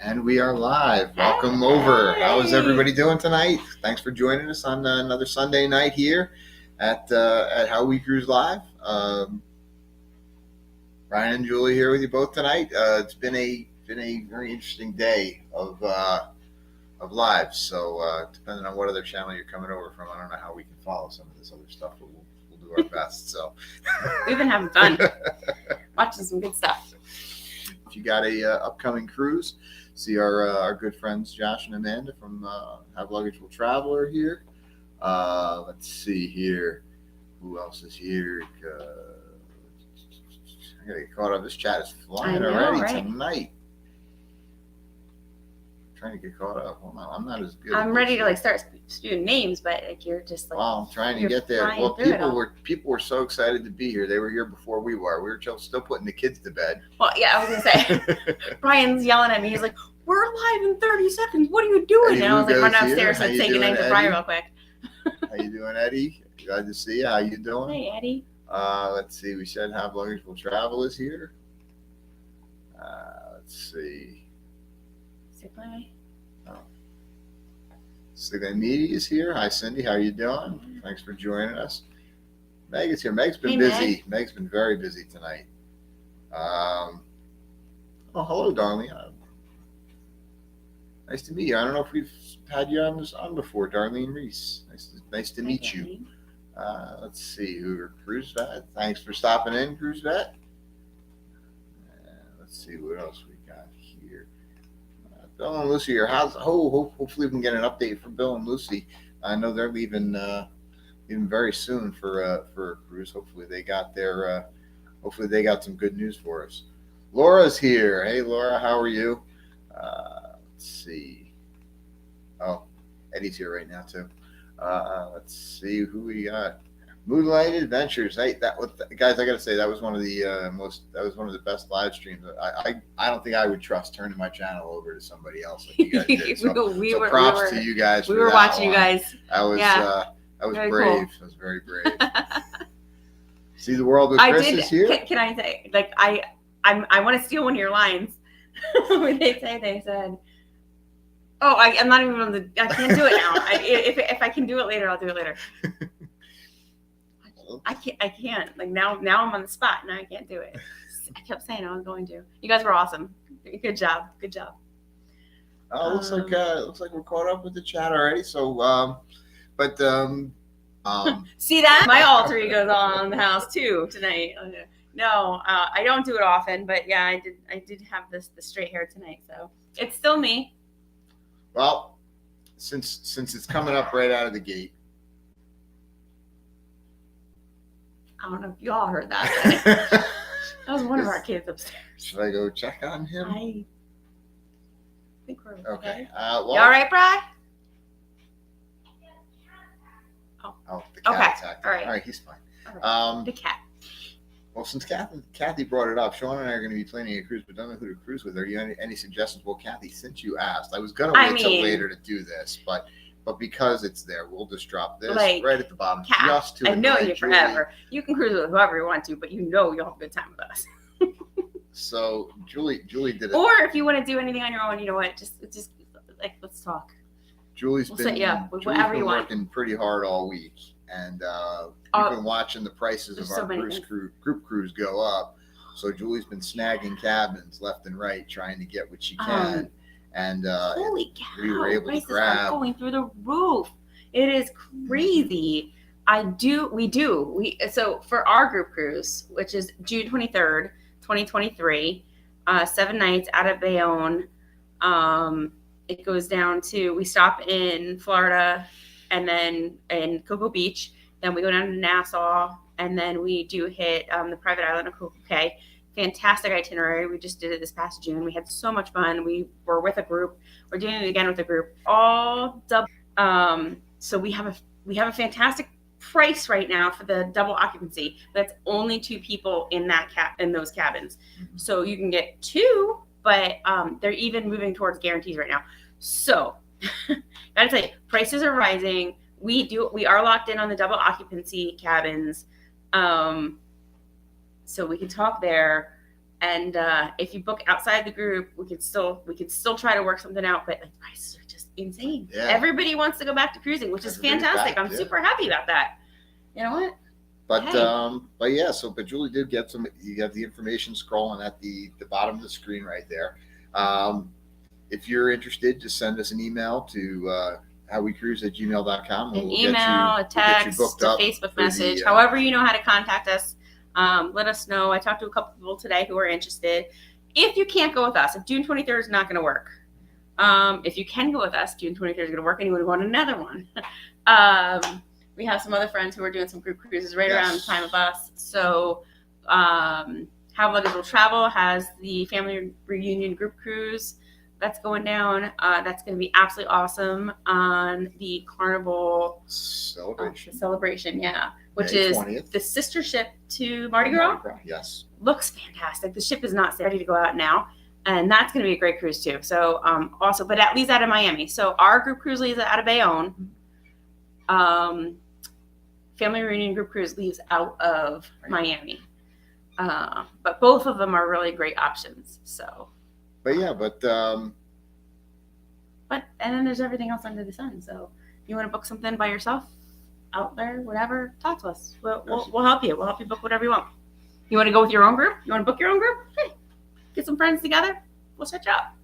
And we are live. Welcome over. How is everybody doing tonight? Thanks for joining us on another Sunday night here at How We Cruise Live. Brian and Julie here with you both tonight. It's been a very interesting day of lives. So depending on what other channel you're coming over from, I don't know how we can follow some of this other stuff, but we'll do our best. So we've been having fun watching some good stuff. If you got a upcoming cruise, see our good friends Josh and Amanda from Have Luggage Will Travel are here. Let's see here. Who else is here? I gotta get caught up. This chat is flying already tonight. I'm trying to get caught up. Hold on. I'm not as good. I'm ready to start spewing names, but you're just well, I'm trying to get there. Well, people were so excited to be here. They were here before we were. We were still putting the kids to bed. Well, yeah, I was gonna say. Brian's yelling at me. He's like, "We're live in 30 seconds. What are you doing?" And I was like, "Run upstairs and say goodnight to Brian real quick." How you doing, Eddie? Glad to see you. How you doing? Hey, Eddie. Let's see. We said Have Luggage Will Travel is here. Let's see. Signa Media is here. Hi, Cindy. How you doing? Thanks for joining us. Meg is here. Meg's been busy. Meg's been very busy tonight. Oh, hello, darling. Nice to meet you. I don't know if we've had you on before, Darlene Reese. Nice to meet you. Let's see. Cruise Vet. Thanks for stopping in, Cruise Vet. Let's see what else we got here. Bill and Lucy are hopefully we can get an update from Bill and Lucy. I know they're leaving very soon for a cruise. Hopefully they got some good news for us. Laura's here. Hey Laura, how are you? Let's see. Oh, Eddie's here right now too. Let's see who we got. Moonlight Adventures. Hey, guys, I gotta say that was one of the best live streams. I don't think I would trust turning my channel over to somebody else like you guys did. So props to you guys. We were watching you guys. I was very brave. Cool. I was very brave. See the world with Chris is here. Can I say I want to steal one of your lines when they said. Oh, I'm not even on the. I can't do it now. If I can do it later, I'll do it later. I can't. Now I'm on the spot. Now I can't do it. I kept saying I was going to. You guys were awesome. Good job. Oh, looks like we're caught up with the chat already. So, see that my alter ego's on the house too tonight. No, I don't do it often, but yeah, I did have the straight hair tonight, so it's still me. Well, since it's coming up right out of the gate. I don't know if you all heard that. That was one of our kids upstairs. Should I go check on him? I think we're okay. You all right, Brad? Oh, the cat's acting. All right, he's fine. Right. The cat. Well, since Kathy brought it up, Sean and I are going to be planning a cruise, but don't know who to cruise with. Are you any suggestions? Well, Kathy, since you asked, I was going to wait till later to do this, but because it's there, we'll just drop this right at the bottom. Kat, I've known you forever. You can cruise with whoever you want to, but you'll have a good time with us. So Julie did it. Or if you want to do anything on your own, you know what? Just let's talk. Julie's been working pretty hard all week, and we've been watching the prices of our group cruise go up. So Julie's been snagging cabins left and right, trying to get what she can. And holy cow, we were able to grab. Are going through the roof. It is crazy. So for our group cruise, which is June 23rd, 2023, 7 nights out of Bayonne. It goes down to, we stop in Florida and then in Cocoa Beach. Then we go down to Nassau, and then we do hit the private island of Cocoa Cay. Fantastic itinerary. We just did it this past June. We had so much fun. We were with a group. We're doing it again with a group. All double. So we have a fantastic price right now for the double occupancy. That's only 2 people in those cabins. So you can get 2, but they're even moving towards guarantees right now. So gotta tell you, prices are rising. We are locked in on the double occupancy cabins. So we can talk there. And if you book outside the group, we could still try to work something out. But like prices are just insane. Yeah. Everybody wants to go back to cruising, which is Everybody's fantastic. back, I'm yeah. super happy about that. You know what? But Hey. but yeah, but Julie did get some. You have the information scrolling at the bottom of the screen right there. If you're interested, just send us an email to howwecruise@gmail.com. An email, a text, a Facebook message, however you know how to contact us. Let us know. I talked to a couple people today who are interested. If you can't go with us, if June 23rd is not going to work, if you can go with us, June 23rd is going to work, and you would want another one. We have some other friends who are doing some group cruises right around the time of us. So How Luggage Will Travel has the family reunion group cruise that's going down. That's going to be absolutely awesome on the Carnival celebration, yeah, which May is 20th. the sister ship to Mardi Gras. Yes. Looks fantastic. The ship is not ready to go out now, and that's going to be a great cruise too. So also, but that leaves out of Miami. So our group cruise leaves out of Bayonne. Family reunion group cruise leaves out of Miami. But both of them are really great options. So. But yeah, and then there's everything else under the sun. So if you want to book something by yourself out there, whatever, talk to us. We'll help you. We'll help you book whatever you want. You want to go with your own group? You want to book your own group? Hey, get some friends together. We'll set you up.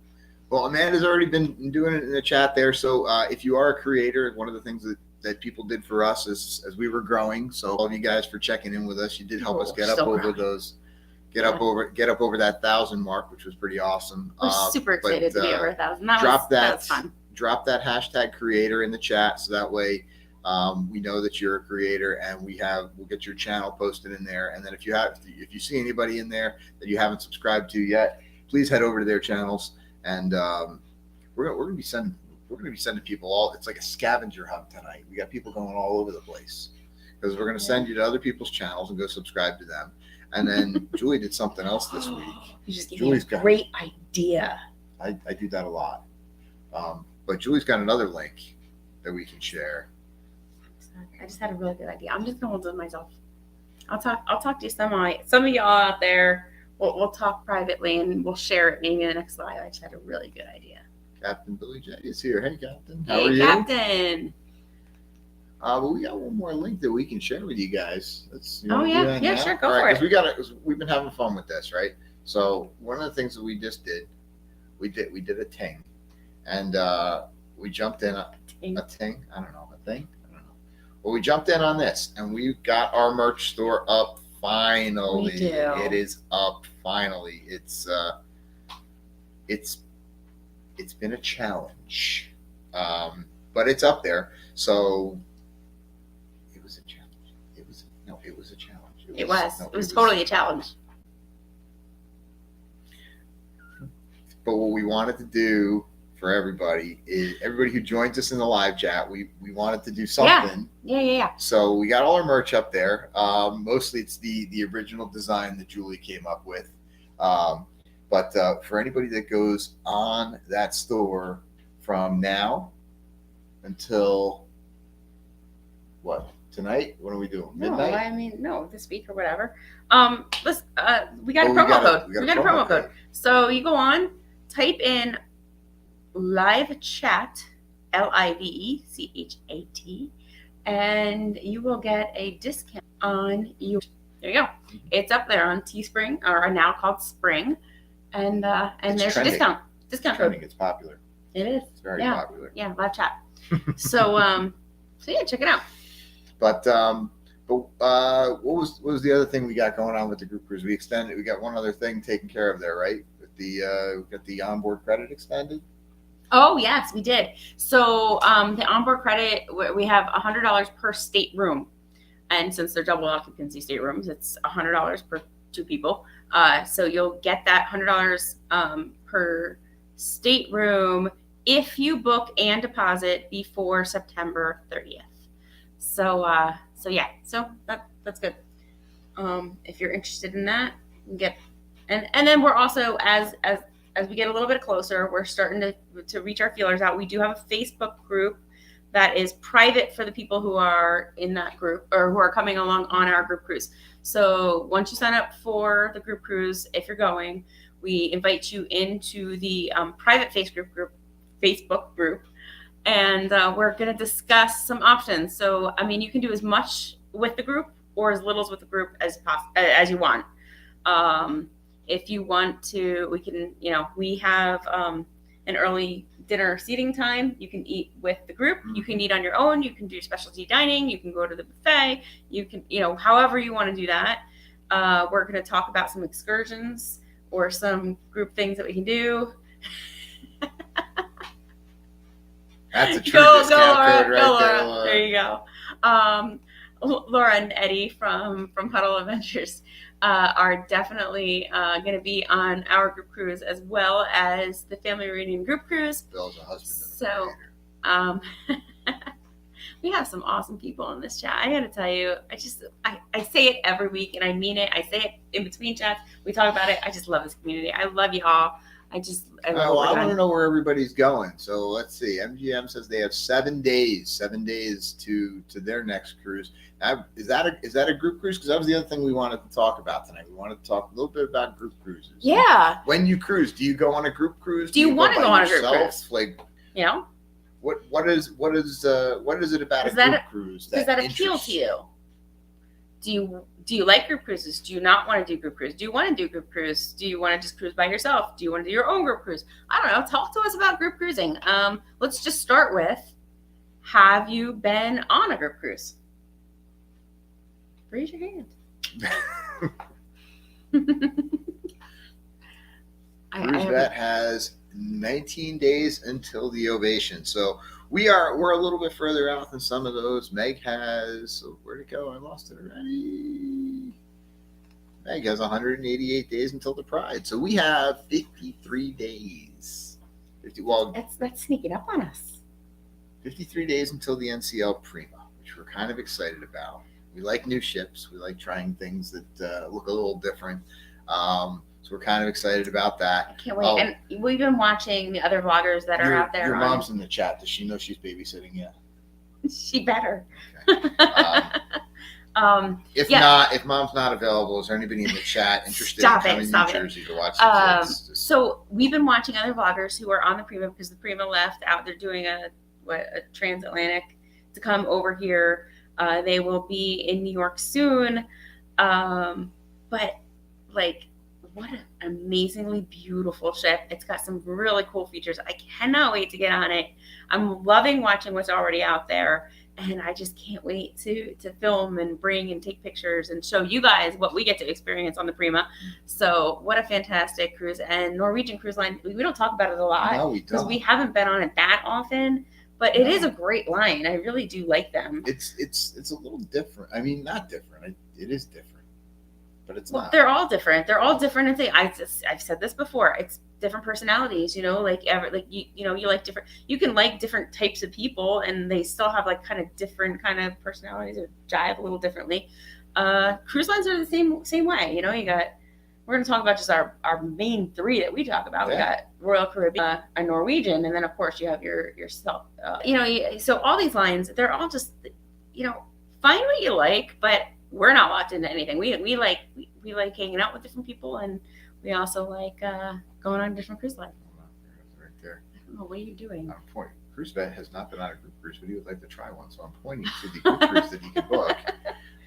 Well, Amanda's already been doing it in the chat there. So if you are a creator, one of the things that people did for us is as we were growing. So all of you guys for checking in with us. You did help us get up over those. Get up over that 1,000 mark, which was pretty awesome. We're super excited to be over 1,000. That was fun. Drop that hashtag creator in the chat, so that way we know that you're a creator, and we'll get your channel posted in there. And then if you see anybody in there that you haven't subscribed to yet, please head over to their channels. And we're gonna be sending people all. It's like a scavenger hunt tonight. We got people going all over the place because we're gonna send you to other people's channels and go subscribe to them. And then Julie did something else this week. You just gave me a great idea. I do that a lot. But Julie's got another link that we can share. I just had a really good idea. I'm just gonna hold it to myself. I'll talk to some of y'all out there. We'll talk privately and we'll share it maybe in the next live. I just had a really good idea. Captain Billy J is here. Hey, Captain. How are you? Hey, Captain. But we got one more link that we can share with you guys. Yeah, sure, go for it. We've been having fun with this, right? So one of the things that we just did, we did a ting, and we jumped in a ting. I don't know. Well, we jumped in on this, and we got our merch store up finally. We do. It is up finally. It's been a challenge, but it's up there. So. It was a challenge. It was totally a challenge. But what we wanted to do for everybody who joins us in the live chat, we wanted to do something. Yeah. So we got all our merch up there. Mostly it's the original design that Julie came up with. But for anybody that goes on that store from now until what? Tonight? What are we doing? Midnight? No, this week or whatever. We got a promo code. We got a promo code. So you go on, type in live chat, LIVECHAT, and you will get a discount on your. There you go. It's up there on Teespring, or now called Spring, and there's trending. A discount code. It's popular. It is. It's very popular. Yeah, live chat. So yeah, check it out. But what was the other thing we got going on with the group cruise? We got one other thing taken care of there, right? With we got the onboard credit extended. Oh yes, we did. So the onboard credit, we have $100 per state room, and since they're double occupancy state rooms, it's $100 per 2 people. So you'll get that $100 per state room if you book and deposit before September 30th. So yeah, so that's good. If you're interested in that, you get, and then we're also as we get a little bit closer, we're starting to reach our feelers out. We do have a Facebook group that is private for the people who are in that group or who are coming along on our group cruise. So once you sign up for the group cruise, if you're going, we invite you into the private Facebook group, and we're going to discuss some options. So, I mean, you can do as much with the group or as little with the group as you want. If you want to, we can, we have an early dinner seating time. You can eat with the group. You can eat on your own. You can do specialty dining. You can go to the buffet. You can, however you want to do that. We're going to talk about some excursions or some group things that we can do. That's a true discount code right there, Laura. There you go. Laura and Eddie from Huddle Adventures are definitely going to be on our group cruise, as well as the family reunion group cruise. Bill's a husband. So we have some awesome people in this chat. I got to tell you, I say it every week, and I mean it. I say it in between chats. We talk about it. I just love this community. I love you all. I want to know where everybody's going. So let's see. MGM says they have 7 days to their next cruise. Now, is that a group cruise? Because that was the other thing we wanted to talk about tonight. We wanted to talk a little bit about group cruises. Yeah. When you cruise, do you go on a group cruise? Do you want to go on a group cruise? Like, what is it about a group cruise does that appeal to you? Do you like group cruises? Do you not want to do group cruise? Do you want to do group cruise? Do you want to just cruise by yourself? Do you want to do your own group cruise? I don't know. Talk to us about group cruising. Let's just start with, have you been on a group cruise? Raise your hand. Cruise Vet has 19 days until the ovation. So we're a little bit further out than some of those. Meg has, where'd it go? I lost it already. Meg has 188 days until the Pride. So we have 53 days. That's sneaking up on us. 53 days until the NCL Prima, which we're kind of excited about. We like new ships. We like trying things that look a little different. So we're kind of excited about that. I can't wait. And we've been watching the other vloggers that are out there. Your mom's in the chat. Does she know she's babysitting yet? She better. Okay. If mom's not available, is there anybody in the chat interested in coming to New Jersey to watch the kids? So we've been watching other vloggers who are on the Prima, because the Prima left out. They're doing a transatlantic to come over here. They will be in New York soon. But what an amazingly beautiful ship. It's got some really cool features. I cannot wait to get on it. I'm loving watching what's already out there. And I just can't wait to film and bring and take pictures and show you guys what we get to experience on the Prima. So what a fantastic cruise. And Norwegian Cruise Line, we don't talk about it a lot. No, we don't. Because we haven't been on it that often. But it is a great line. I really do like them. It's a little different. I mean, not different. It is different. But it's not. They're all different. They're all different. And I've said this before. It's different personalities. You like you like different. You can like different types of people, and they still have kind of different kind of personalities or jive a little differently. Cruise lines are the same way. We're going to talk about just our main three that we talk about. Yeah. We got Royal Caribbean, a Norwegian, and then of course you have yourself. So all these lines, they're all just find what you like, but we're not locked into anything. We like hanging out with different people, and we also like going on different cruise lines. Right there. I don't know, what are you doing? I'm pointing. Cruise Vet has not been on a group cruise, but he would like to try one. So I'm pointing to the group cruise that he can book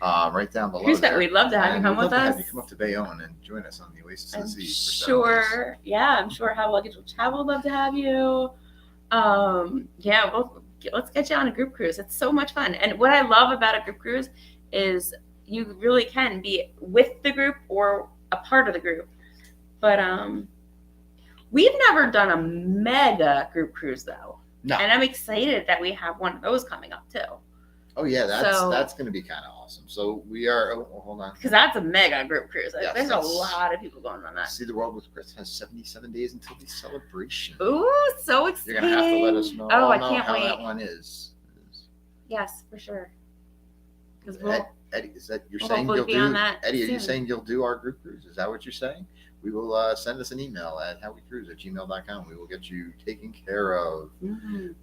right down below. Cruise Vet, we'd love to have you come with us. Have you come up to Bayonne and join us on the Oasis of the Seas. I'm sure How Luggage Will Travel would love to have you. Let's get you on a group cruise. It's so much fun. And what I love about a group cruise is you really can be with the group or a part of the group. But we've never done a mega group cruise though. No. And I'm excited that we have one of those coming up too. Oh yeah, that's going to be kind of awesome. So we are. Hold on. Because that's a mega group cruise. Yes, there's a lot of people going on that. See the World with Chris has 77 days until the celebration. Ooh, so exciting! You're gonna have to let us know. I can't wait. How that one is. Yes, for sure. Because Eddie, is that you're saying you'll do? Eddie, are you saying you'll do our group cruise? Is that what you're saying? We will send us an email at howwecruise@gmail.com. We will get you taken care of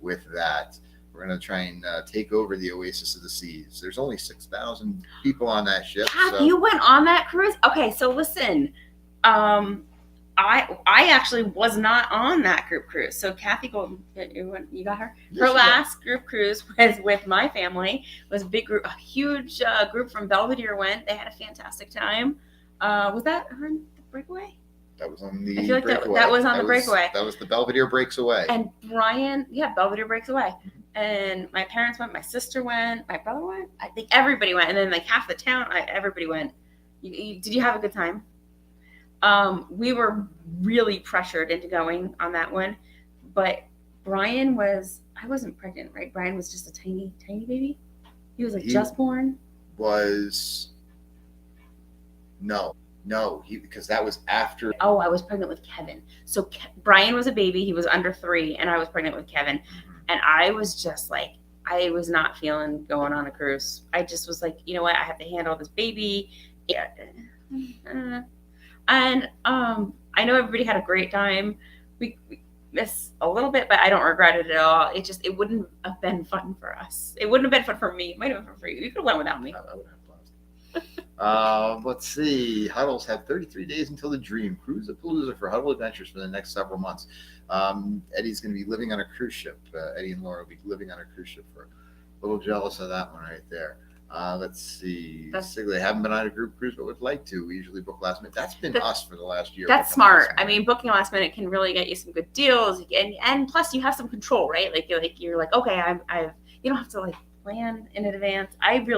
with that. We're going to try and take over the Oasis of the Seas. There's only 6,000 people on that ship. Kath, So. you went on that cruise? Okay, so listen. I actually was not on that group cruise. So Kathy Golden, you got her? Yes, Her you last group cruise was with my family. It was a big group, a huge group from Belvedere went. They had a fantastic time. Was that her in the breakaway? That was on the I feel like breakaway. that was on the breakaway. That was the Belvedere Breaks Away. And Brian, Belvedere Breaks Away. And my parents went, my sister went, my brother went. I think everybody went. And then like half the town, everybody went. Did you have a good time? We were really pressured into going on that one. But Brian I wasn't pregnant, right? Brian was just a tiny, tiny baby. He was like just born. No, because that was after. Oh, I was pregnant with Kevin. So Brian was a baby. He was under 3, and I was pregnant with Kevin. And I was just like, I was not feeling going on a cruise. I just was like, you know what? I have to handle this baby. Yeah. And I know everybody had a great time. We missed a little bit, but I don't regret it at all. It wouldn't have been fun for us. It wouldn't have been fun for me. It might have been fun for you. You could have went without me. I would have paused. Let's see. Huddles have 33 days until the dream. Cruise-a-palooza for Huddle Adventures for the next several months. Eddie's going to be living on a cruise ship. Eddie and Laura will be living on a cruise ship. For a little jealous of that one right there. Let's see. They haven't been on a group cruise, but would like to. We usually book last minute. That's been us for the last year. That's smart. I mean, booking last minute can really get you some good deals, and plus you have some control, right? Like you're like, okay, you don't have to like plan in advance. I'm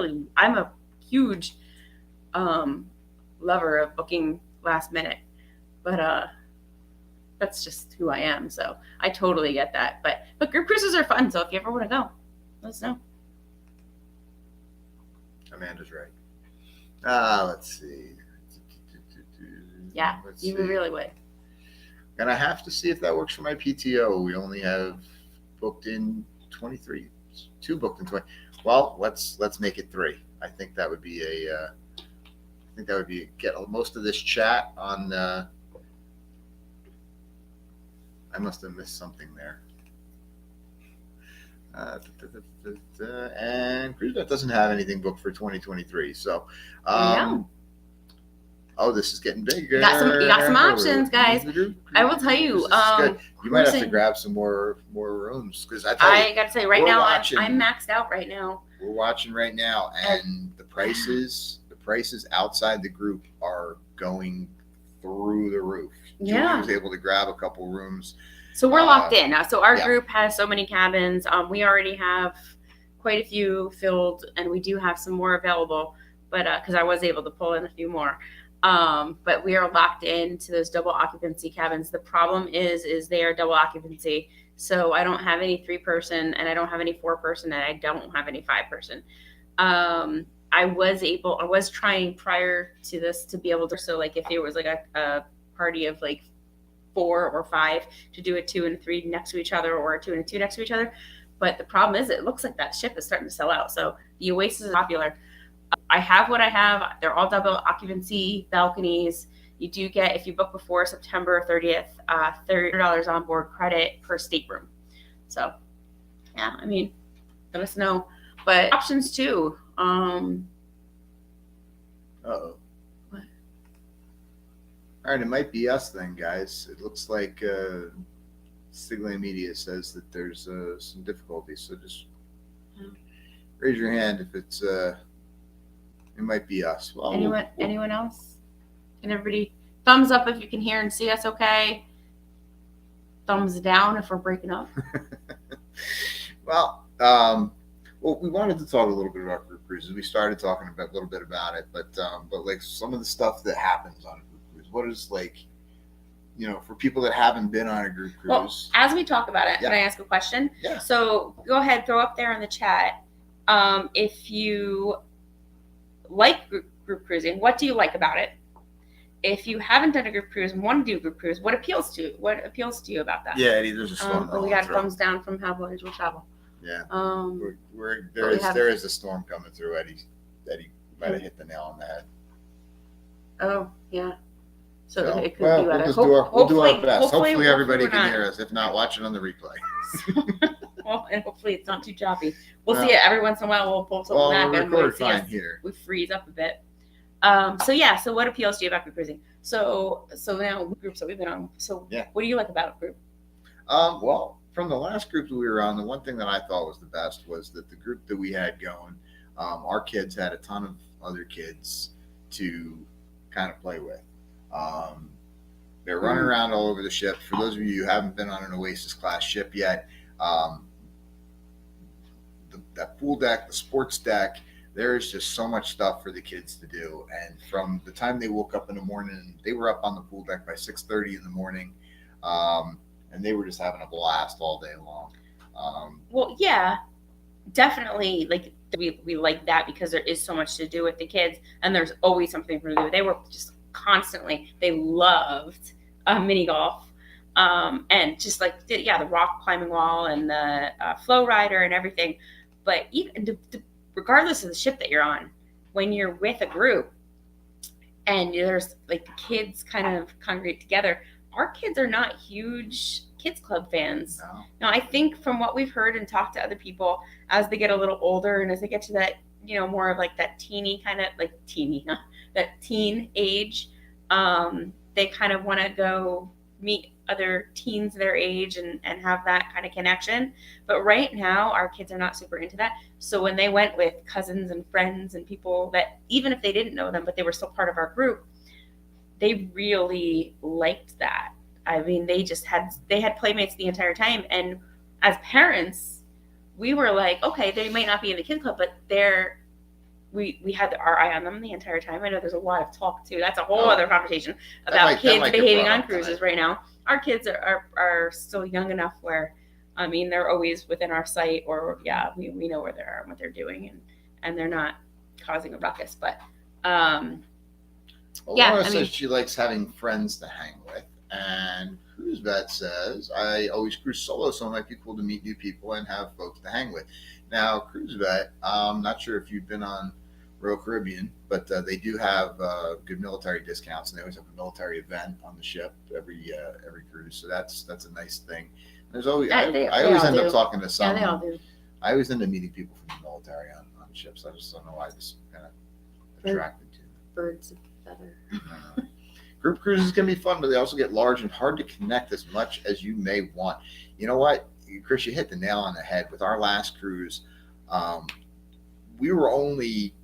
a huge lover of booking last minute, but that's just who I am. So I totally get that. But group cruises are fun. So if you ever want to go, let us know. Amanda's right. Let's see. Yeah, you really would. Gonna have to see if that works for my PTO. We only have booked in 23. 2 booked in 20. Well, let's make it 3. I think that would be get most of this chat on. I must have missed something there. And CruiseNet doesn't have anything booked for 2023. So, this is getting bigger. You got some options, guys. I will tell you. You might have to grab some more rooms because I got to say right now I'm maxed out right now. We're watching right now, and the prices outside the group are going through the roof. Julie was able to grab a couple rooms. So we're locked in. So our group has so many cabins. We already have quite a few filled, and we do have some more available. But because I was able to pull in a few more, but we are locked into those double occupancy cabins. The problem is they are double occupancy. So I don't have any 3-person, and I don't have any 4-person, and I don't have any 5-person. I was trying prior to this to be able to. So like if there was like a party of like 4 or 5 to do a 2 and a 3 next to each other, or a 2 and a 2 next to each other. But the problem is it looks like that ship is starting to sell out. So the Oasis is popular. I have what I have. They're all double occupancy balconies. You do get, if you book before September 30th, $30 on board credit per stateroom. So yeah, I mean, let us know. But options too. Uh-oh. All right, it might be us then, guys. It looks like Stigline Media says that there's some difficulties. So just raise your hand if it's. It might be us. Well, anyone else? Can everybody thumbs up if you can hear and see us? Okay. Thumbs down if we're breaking up. Well, we wanted to talk a little bit about group cruises. We started talking a little bit about it, but like some of the stuff that happens on a group cruise. What is like, for people that haven't been on a group cruise? Well, as we talk about it, can I ask a question? Yeah. So go ahead, throw up there in the chat. If you like group cruising, what do you like about it? If you haven't done a group cruise and want to do a group cruise, what appeals to you about that? Yeah, Eddie, there's a storm. We got thumbs down from How Boys Will Travel. Yeah. There is a storm coming through. Eddie might have hit the nail on the head. Oh yeah. So it could be better. We'll do our best. Hopefully everybody can hear us. If not, watch it on the replay. Well, and hopefully it's not too choppy. We'll Well, see it every once in a while. We'll pull something Well, back we and record see fine us. here. We freeze up a bit. So what appeals to you about group cruising? So now groups that we've been on. So Yeah. what do you like about a group? Well, from the last group that we were on, the one thing that I thought was the best was that the group that we had going, our kids had a ton of other kids to kind of play with. They're running around all over the ship. For those of you who haven't been on an Oasis class ship yet, that pool deck, the sports deck, there's just so much stuff for the kids to do. And from the time they woke up in the morning, they were up on the pool deck by 6:30 in the morning, and they were just having a blast all day long. Well, yeah, definitely. Like we like that because there is so much to do with the kids, and there's always something for them to do. They were just constantly. They loved mini golf, and just like the rock climbing wall and the flow rider and everything. But even regardless of the ship that you're on, when you're with a group and there's like the kids kind of congregate together, our kids are not huge kids club fans. No. Now, I think from what we've heard and talked to other people, as they get a little older and as they get to that, more of like that teeny kind of like that teen age, they kind of want to go meet other teens their age and have that kind of connection. But right now, our kids are not super into that. So when they went with cousins and friends and people that, even if they didn't know them, but they were still part of our group, they really liked that. I mean, they had playmates the entire time. And as parents, we were like, okay, they might not be in the kid club, but we had our eye on them the entire time. I know there's a lot of talk too. That's a whole other conversation about kids behaving on cruises right now. Our kids are still young enough where, I mean, they're always within our sight, or we know where they are and what they're doing, and they're not causing a ruckus. But Laura says she likes having friends to hang with, and Cruise Vet says I always cruise solo, so it might be cool to meet new people and have folks to hang with. Now, Cruise Vet, I'm not sure if you've been on Royal Caribbean, but they do have good military discounts, and they always have a military event on the ship every cruise. So that's a nice thing. There's always I always end up talking to someone. Yeah, they all do. I always end up meeting people from the military on ships. I just don't know why. I just kind of attracted to them. Birds of feather. Group cruises can be fun, but they also get large and hard to connect as much as you may want. You know what, Chris, you hit the nail on the head. With our last cruise, we were only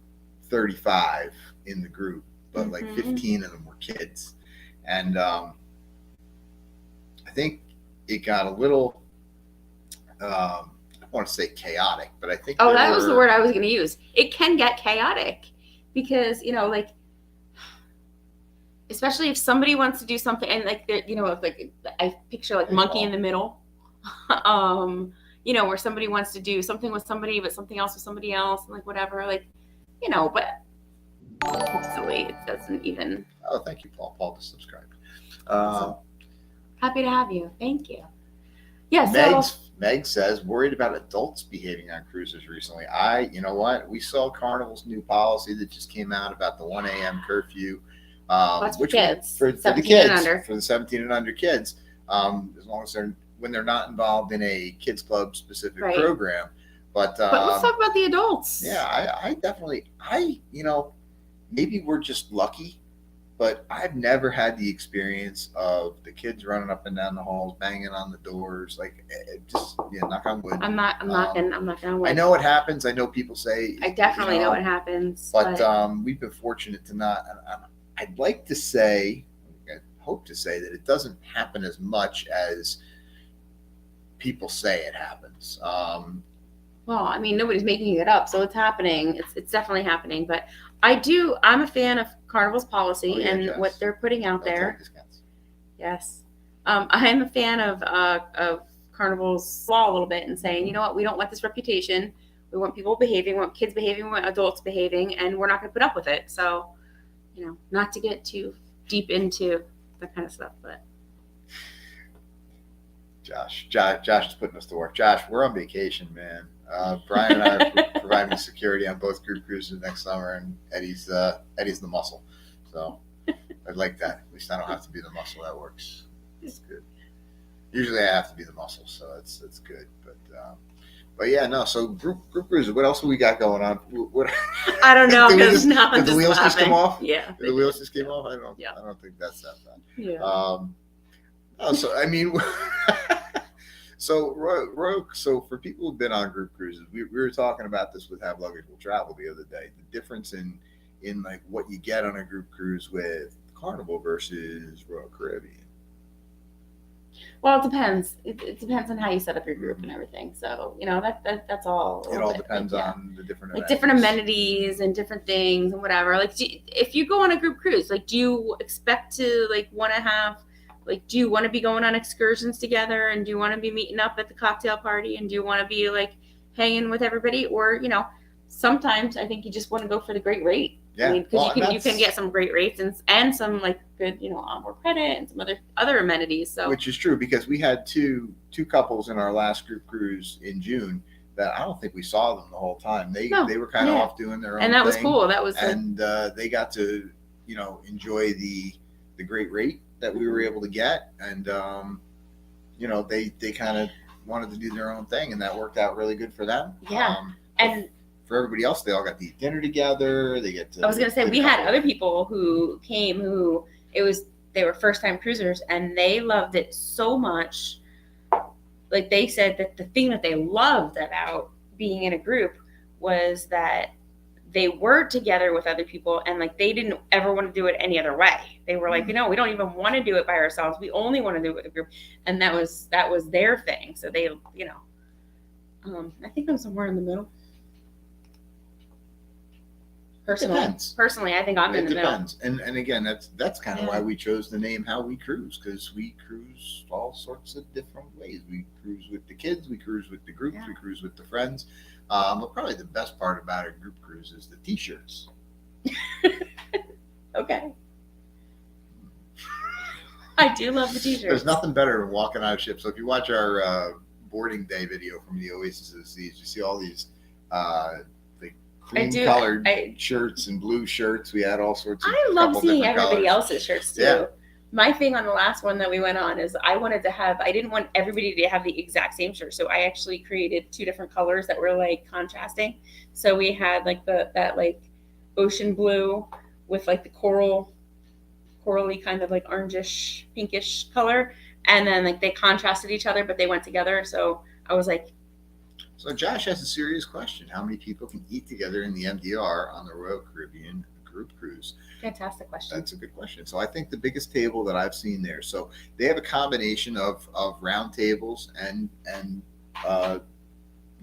35 in the group, but like 15 of them were kids. And I think it got a little, I don't want to say chaotic, but I think that was the word I was going to use. It can get chaotic because, especially if somebody wants to do something and like, like I picture like monkey in the middle, where somebody wants to do something with somebody, but something else with somebody else, and like whatever, like, but hopefully it doesn't even. Oh, thank you, Paul. Paul just subscribed. Happy to have you. Thank you. Yeah. Meg says, worried about adults behaving on cruises recently. You know what? We saw Carnival's new policy that just came out about the 1 a.m. curfew. That's for kids. For the kids. For the 17 and under kids. As long as when they're not involved in a kids club specific program. But let's talk about the adults. Yeah, I definitely, maybe we're just lucky, but I've never had the experience of the kids running up and down the halls, banging on the doors, like knock on wood. I'm not gonna wood. I know it happens. I know people say. I definitely know it happens. But we've been fortunate to not. I'd like to say, I hope to say that it doesn't happen as much as people say it happens. Well, I mean, nobody's making it up, so it's happening. It's definitely happening. But I'm a fan of Carnival's policy and what they're putting out there. Yes. I'm a fan of Carnival's law a little bit and saying, you know what, we don't want this reputation. We want people behaving, we want kids behaving, we want adults behaving, and we're not going to put up with it. So, not to get too deep into that kind of stuff, but. Josh is putting us to work. Josh, we're on vacation, man. Brian and I are providing security on both group cruises next summer, and Eddie's the muscle. So I'd like that. At least I don't have to be the muscle. That works. It's good. Usually I have to be the muscle, so it's good. But But yeah, no. So group cruises. What else have we got going on? What, I don't know did we because just- now I'm did the just wheels just come laughing. off? Yeah. Did the wheels just came off? I don't. Yeah. I don't think that's that bad. Yeah. No, so I mean, so so for people who've been on group cruises, we were talking about this with Have Luggage Will Travel the other day. The difference in like what you get on a group cruise with Carnival versus Royal Caribbean. Well, it depends. It depends on how you set up your group and everything. So that's all. It all depends on the different like different amenities and different things and whatever. Like, if you go on a group cruise, like, do you expect to want to have, like, do you want to be going on excursions together, and do you want to be meeting up at the cocktail party, and do you want to be like hanging with everybody, or sometimes I think you just want to go for the great rate. Yeah, I mean, because you can get some great rates and some like good onboard credit and some other amenities. So which is true, because we had two couples in our last group cruise in June that I don't think we saw them the whole time. They were kind of off doing their own and that thing, was cool. That was and they got to enjoy the great rate that we were able to get, and they kind of wanted to do their own thing, and that worked out really good for them. Yeah. And for everybody else, they all got to eat dinner together. They get to. I was gonna say, we had other people who came who they were first time cruisers, and they loved it so much. Like, they said that the thing that they loved about being in a group was that they were together with other people, and like they didn't ever want to do it any other way. They were like, we don't even want to do it by ourselves. We only want to do it with a group, and that was their thing. So they, I think I'm somewhere in the middle. Personally, I think I'm in the middle. And again, that's kind of why we chose the name How We Cruise, because we cruise all sorts of different ways. We cruise with the kids, we cruise with the groups, we cruise with the friends. But probably the best part about a group cruise is the T-shirts. Okay. I do love the T-shirts. There's nothing better than walking out of ship. So if you watch our boarding day video from the Oasis of the Seas, you see all these cream-colored shirts and blue shirts. We had all sorts of. I love seeing everybody colors. else's shirts too. Yeah. My thing on the last one that we went on is I didn't want everybody to have the exact same shirt. So I actually created two different colors that were like contrasting. So we had like that like ocean blue with like the corally kind of like orangish, pinkish color. And then like they contrasted each other, but they went together. So I was like. So Josh has a serious question. How many people can eat together in the MDR on the Royal Caribbean group cruise? Fantastic question. That's a good question. So I think the biggest table that I've seen there, so they have a combination of round tables and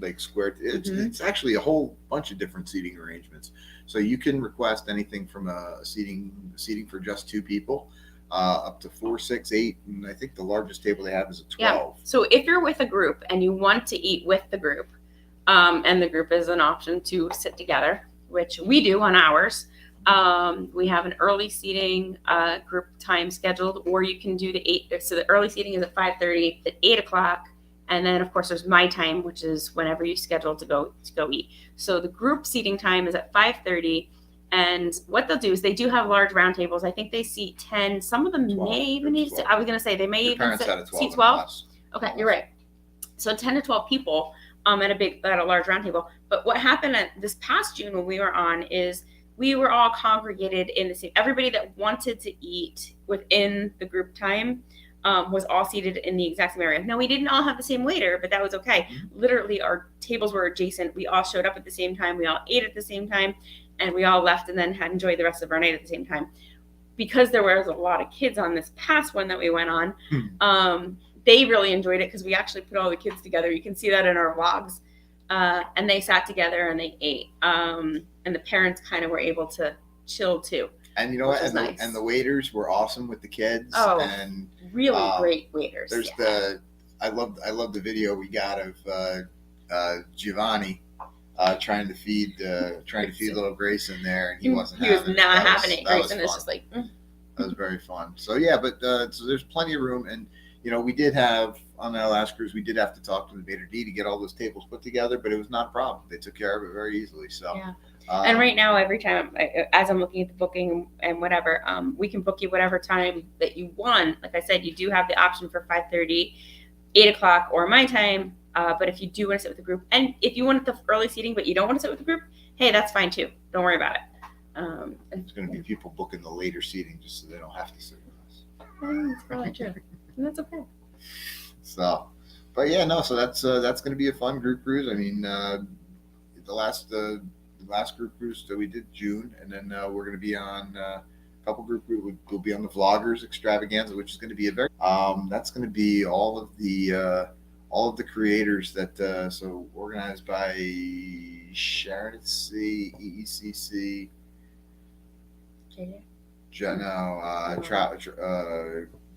like square. It's actually a whole bunch of different seating arrangements. So you can request anything from a seating for just two people up to 4, 6, 8, and I think the largest table they have is a 12. Yeah. So if you're with a group and you want to eat with the group, and the group is an option to sit together, which we do on ours. We have an early seating group time scheduled, or you can do the 8. So the early seating is at 5:30, at 8 o'clock, and then of course there's my time, which is whenever you schedule to go eat. So the group seating time is at 5:30. And what they'll do is they do have large round tables. I think they seat 10. Some of them 12, may even need. I was going to say they may even seat 12. Okay, you're right. So 10 to 12 people at a large round table. But what happened at this past June when we were on is we were all congregated in the same. Everybody that wanted to eat within the group time was all seated in the exact same area. Now, we didn't all have the same waiter, but that was okay. Mm-hmm. Literally, our tables were adjacent. We all showed up at the same time. We all ate at the same time. And we all left and then had enjoyed the rest of our night at the same time. Because there was a lot of kids on this past one that we went on, they really enjoyed it because we actually put all the kids together. You can see that in our vlogs. And they sat together and they ate. And the parents kind of were able to chill too. And you know what? And the waiters were awesome with the kids. Oh, and really great waiters. There's I love the video we got of Giovanni. Trying to feed little Grayson there, and he wasn't. He was not having it. Grayson is just like. That was very fun. So yeah, but so there's plenty of room, and we did have on our last cruise, we did have to talk to the Vader D to get all those tables put together, but it was not a problem. They took care of it very easily. So yeah. And right now, every time as I'm looking at the booking and whatever, we can book you whatever time that you want. Like I said, you do have the option for 5:30, 8 o'clock, or my time. But if you do want to sit with a group, and if you want the early seating but you don't want to sit with a group, hey, that's fine too. Don't worry about it. There's going to be people booking the later seating just so they don't have to sit with us. That's probably true. And that's okay. So, but yeah, no. So that's going to be a fun group cruise. I mean, the last group cruise that we did June, and then we're going to be on a couple group cruise. We'll be on the Vloggers Extravaganza, which is going to be a very that's going to be all of the creators that so organized by Sharon at Sea, EECC.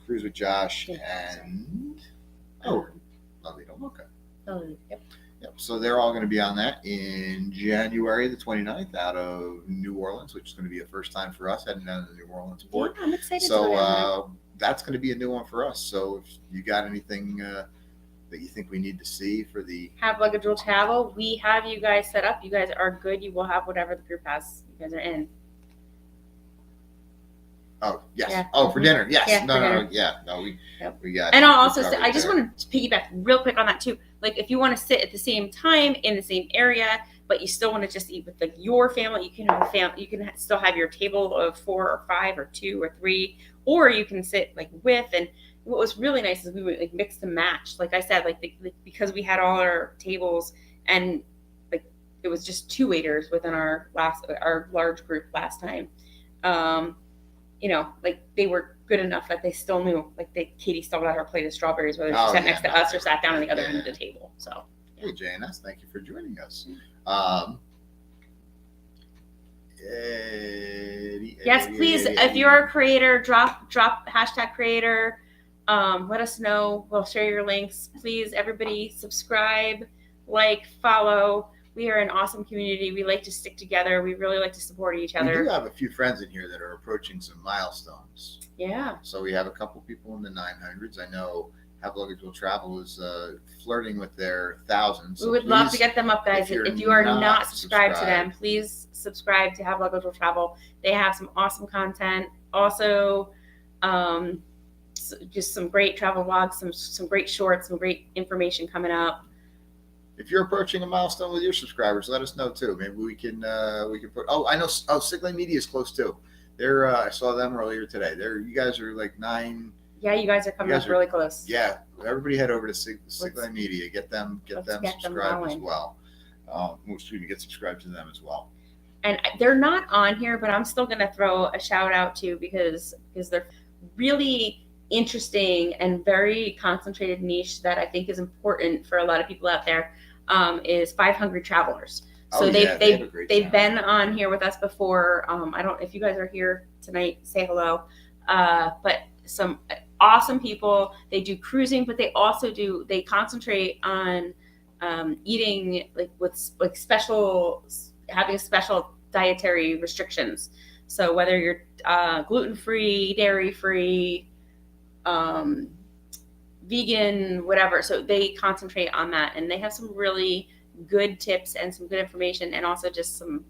Cruise with Josh and Lovely Dome. Okay. Yep. Yep. So they're all going to be on that in January the 29th out of New Orleans, which is going to be a first time for us heading down to the New Orleans port. Yeah, I'm excited. So that's going to be a new one for us. So if you got anything that you think we need to see for the Have Luggage Will Travel, we have you guys set up. You guys are good. You will have whatever the group has. You guys are in. Oh, yes. Yeah. Oh, for dinner. Yes. Yeah, No. We got. And I'll also say, covered I just there. want to piggyback real quick on that too. Like, if you want to sit at the same time in the same area, but you still want to just eat with like your family, you can have a family. You can still have your table of 4 or 5 or 2 or 3, or you can sit like with. And what was really nice is we would like mix and match. Like I said, because we had all our tables and like it was just 2 waiters within our large group last time. You know, like they were good enough that they still knew, like Katie still got her plate of strawberries, whether she sat next to us or sat down on the other end of the table. So, hey, JNS, thank you for joining us. Yes, please. If you're a creator, drop #creator. Let us know. We'll share your links. Please, everybody, subscribe, like, follow. We are an awesome community. We like to stick together. We really like to support each other. We do have a few friends in here that are approaching some milestones. Yeah. So we have a couple people in the 900s. I know Have Luggage Will Travel is flirting with their thousands. So we would love to get them up, guys. If you are not subscribed to them, please subscribe to Have Luggage Will Travel. They have some awesome content. Also, just some great travel vlogs, some great shorts, some great information coming up. If you're approaching a milestone with your subscribers, let us know too. Maybe we can put. Oh, I know. Oh, Sigley Media is close too. They're I saw them earlier today. You guys are like 9. Yeah, you guys are coming up really close. Yeah, everybody head over to Sigley Media. Get them subscribed as well. Get subscribed to them as well. And they're not on here, but I'm still gonna throw a shout out to because they're really interesting and very concentrated niche that I think is important for a lot of people out there. Is 5 Hungry Travelers. So they've been on here with us before. I don't, if you guys are here tonight, say hello. But some awesome people. They do cruising, but they concentrate on eating with having special dietary restrictions. So whether you're gluten-free, dairy-free, vegan, whatever. So they concentrate on that, and they have some really good tips and some good information, and also just some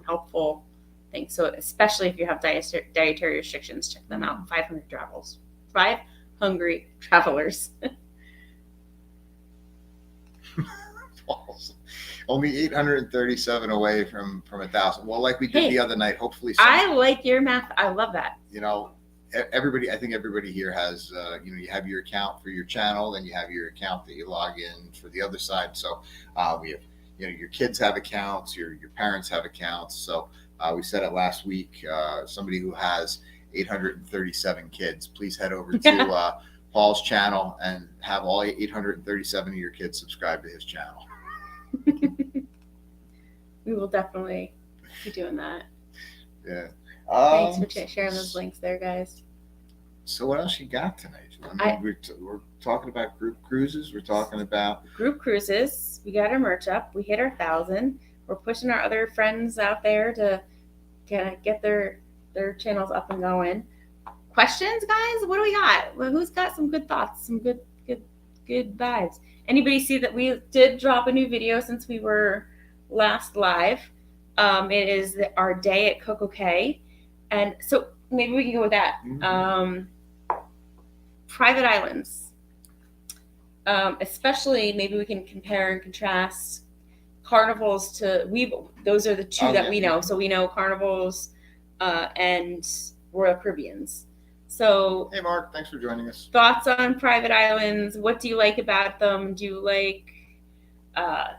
helpful things. So especially if you have dietary restrictions, check them out. 5 Hungry Travelers. Only 837 away from 1,000. Well, like we did the other night. Hopefully, I like your math. I love that. You know, I think everybody here has, you have your account for your channel, then you have your account that you log in for the other side. So we have, your kids have accounts, your parents have accounts. So we said it last week. Somebody who has 837 kids, please head over to Paul's channel and have all 837 of your kids subscribe to his channel. We will definitely be doing that. Yeah. Thanks for sharing those links there, guys. So what else you got tonight? We're talking about group cruises. We're talking about group cruises. We got our merch up. We hit our 1,000. We're pushing our other friends out there to get their channels up and going. Questions, guys? What do we got? Well, who's got some good thoughts? Some good vibes? Anybody see that we did drop a new video since we were last live? It is our day at Coco Cay. And so maybe we can go with that. Mm-hmm. Private islands. Especially maybe we can compare and contrast carnivals to those are the two that we know. So we know carnivals and Royal Caribbeans. So Hey, Mark, thanks for joining us. thoughts on private islands? What do you like about them? Do you like I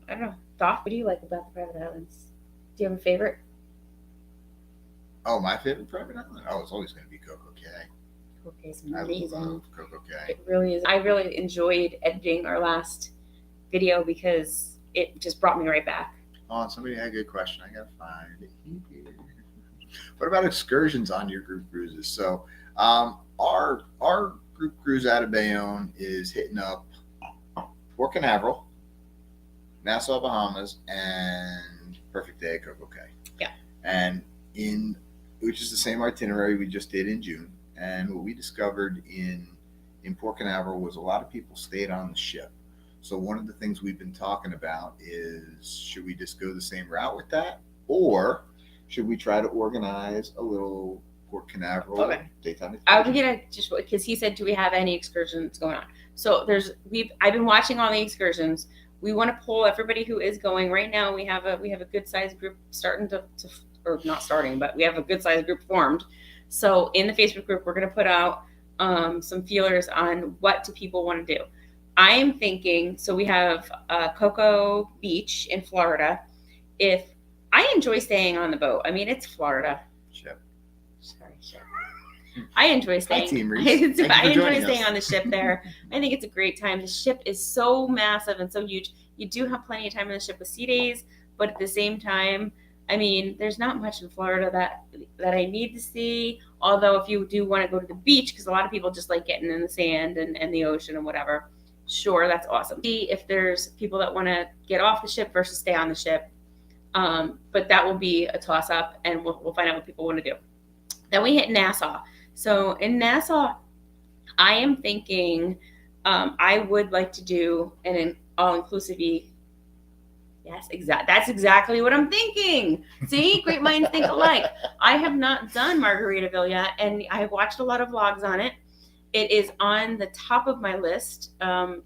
don't know, what do you like about the private islands? Do you have a favorite? Oh, my favorite private island? Oh, it's always going to be Coco Cay. Coco Cay's I amazing. love Coco Cay. It really is. I really enjoyed editing our last video because it just brought me right back. Oh, and somebody had a good question. I got to find it here. What about excursions on your group cruises? So our group cruise out of Bayonne is hitting up Port Canaveral, Nassau, Bahamas, and Perfect Day at Coco Cay. Yeah. And which is the same itinerary we just did in June. And what we discovered in Port Canaveral was a lot of people stayed on the ship. So one of the things we've been talking about is, should we just go the same route with that? Or should we try to organize a little Port Canaveral daytime excursion? I was gonna just, because he said, do we have any excursions going on? So I've been watching all the excursions. We want to pull everybody who is going. Right now we have a good sized group starting to or not starting, but we have a good sized group formed. So in the Facebook group, we're going to put out some feelers on what do people want to do. I am thinking, so we have Cocoa Beach in Florida. If I enjoy staying on the boat, I mean, it's Florida. Ship. Sorry, ship. I enjoy staying. Hi, Team Reese. I enjoy staying on the ship there. I think it's a great time. The ship is so massive and so huge. You do have plenty of time on the ship with sea days, but at the same time, I mean, there's not much in Florida that I need to see. Although if you do want to go to the beach, because a lot of people just like getting in the sand and the ocean and whatever, sure, that's awesome. See if there's people that want to get off the ship versus stay on the ship. But that will be a toss up, and we'll find out what people want to do. Then we hit Nassau. So in Nassau, I am thinking I would like to do an all-inclusive. Yes, that's exactly what I'm thinking. See, great minds think alike. I have not done Margaritaville yet, and I have watched a lot of vlogs on it. It is on the top of my list,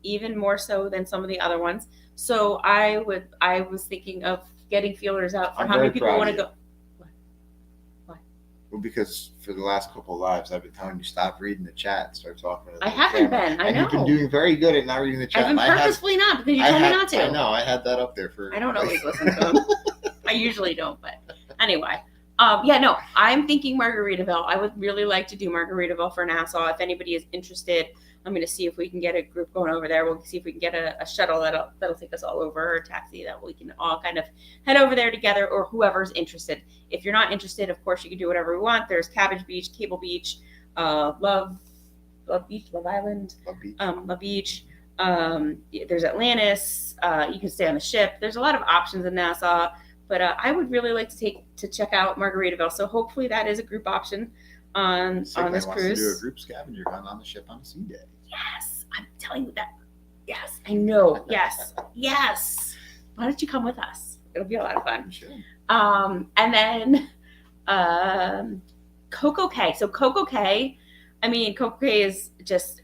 even more so than some of the other ones. So I was thinking of getting feelers out for how many people want to go. Well, because for the last couple of lives, I've been telling you stop reading the chat and start talking to the I haven't been. I know. You've been doing very good at not reading the chat. I've been purposefully not because you told me not to. I know. I had that up there for. I don't always listen to them. I usually don't, but anyway. Yeah, no, I'm thinking Margaritaville. I would really like to do Margaritaville for Nassau. If anybody is interested, I'm going to see if we can get a group going over there. We'll see if we can get a shuttle that'll take us all over, or a taxi that we can all kind of head over there together, or whoever's interested. If you're not interested, of course, you can do whatever we want. There's Cabbage Beach, Cable Beach, Love Beach, Love Island, Love Beach. There's Atlantis. You can stay on the ship. There's a lot of options in Nassau. But I would really like to check out Margaritaville. So hopefully that is a group option on this cruise. Wants to do a group scavenger hunt on the ship on a sea day. Yes, I'm telling you that. Yes, I know. Yes, yes. Why don't you come with us? It'll be a lot of fun. Sure. And then Coco Cay. So Coco Cay, I mean, Coco Cay is just,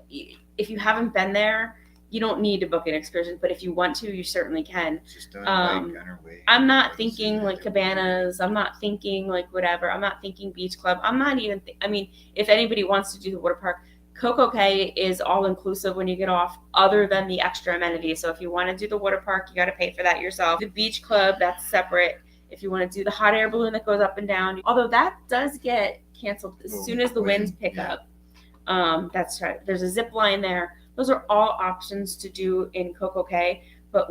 if you haven't been there, you don't need to book an excursion, but if you want to, you certainly can. I'm not thinking like cabanas. I'm not thinking like whatever. I'm not thinking beach club. I'm not even, I mean, if anybody wants to do the water park, Coco Cay is all inclusive when you get off, other than the extra amenities. So if you want to do the water park, you got to pay for that yourself. The beach club, that's separate. If you want to do the hot air balloon that goes up and down, although that does get canceled as soon as the winds pick up. That's right. There's a zip line there. Those are all options to do in Coco Cay, but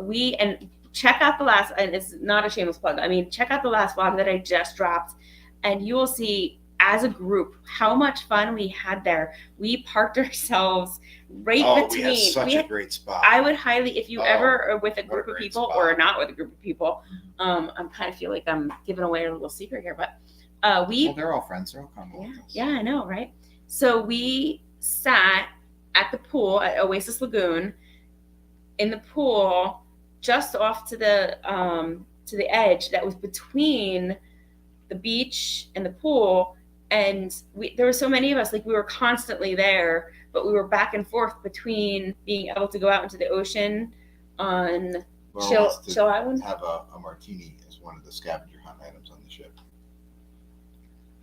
check out the last, and it's not a shameless plug. I mean, check out the last vlog that I just dropped, and you will see as a group how much fun we had there. We parked ourselves right between. We had such a great spot. I would highly, if you ever are with a group of people or not with a group of people, I'm kind of feel like I'm giving away a little secret here, but they're all friends. They're all coming with us. Yeah, I know, right? So we sat at the pool at Oasis Lagoon, in the pool just off to the edge that was between the beach and the pool, and there were so many of us, like we were constantly there, but we were back and forth between being able to go out into the ocean on Chill Island. Have a martini as one of the scavenger hunt items on the ship.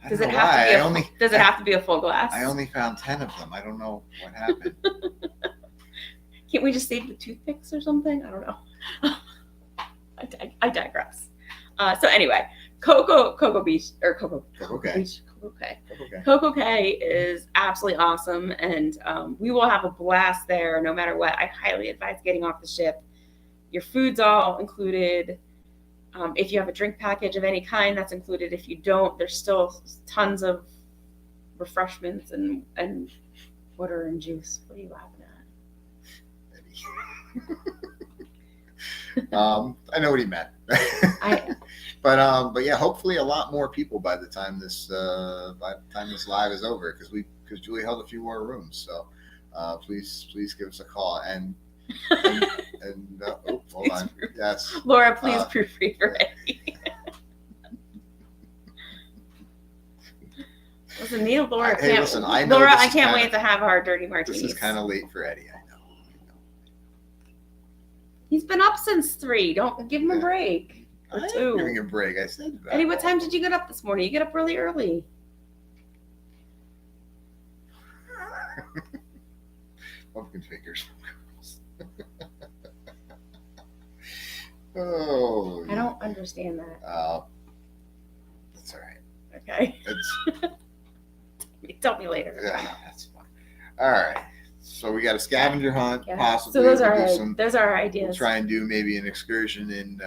Does it have to be a full glass? I only found 10 of them. I don't know what happened. Can't we just save the toothpicks or something? I don't know. I digress. So anyway, Cocoa Cay is absolutely awesome, and we will have a blast there no matter what. I highly advise getting off the ship. Your food's all included. If you have a drink package of any kind, that's included. If you don't, there's still tons of refreshments and water and juice. What are you laughing at? I know what he meant. But yeah, hopefully a lot more people by the time this live is over, because Julie held a few more rooms. So please give us a call and hold on. Yes, Laura, please proofread for Eddie. Listen, me and Laura hey, can't. Listen, I know Laura, I can't wait to have our dirty martinis. This is kind of late for Eddie. I know. He's been up since 3. Don't give him a break. Or 2. I'm giving him a break. I said that. Eddie, what time did you get up this morning? You get up really early. Pumpkin fingers. Oh. I don't understand that. That's all right. Okay. Tell me later. Yeah, that's fine. All right. So we got a scavenger hunt, yeah. possibly. So those are our ideas. We'll try and do maybe an excursion in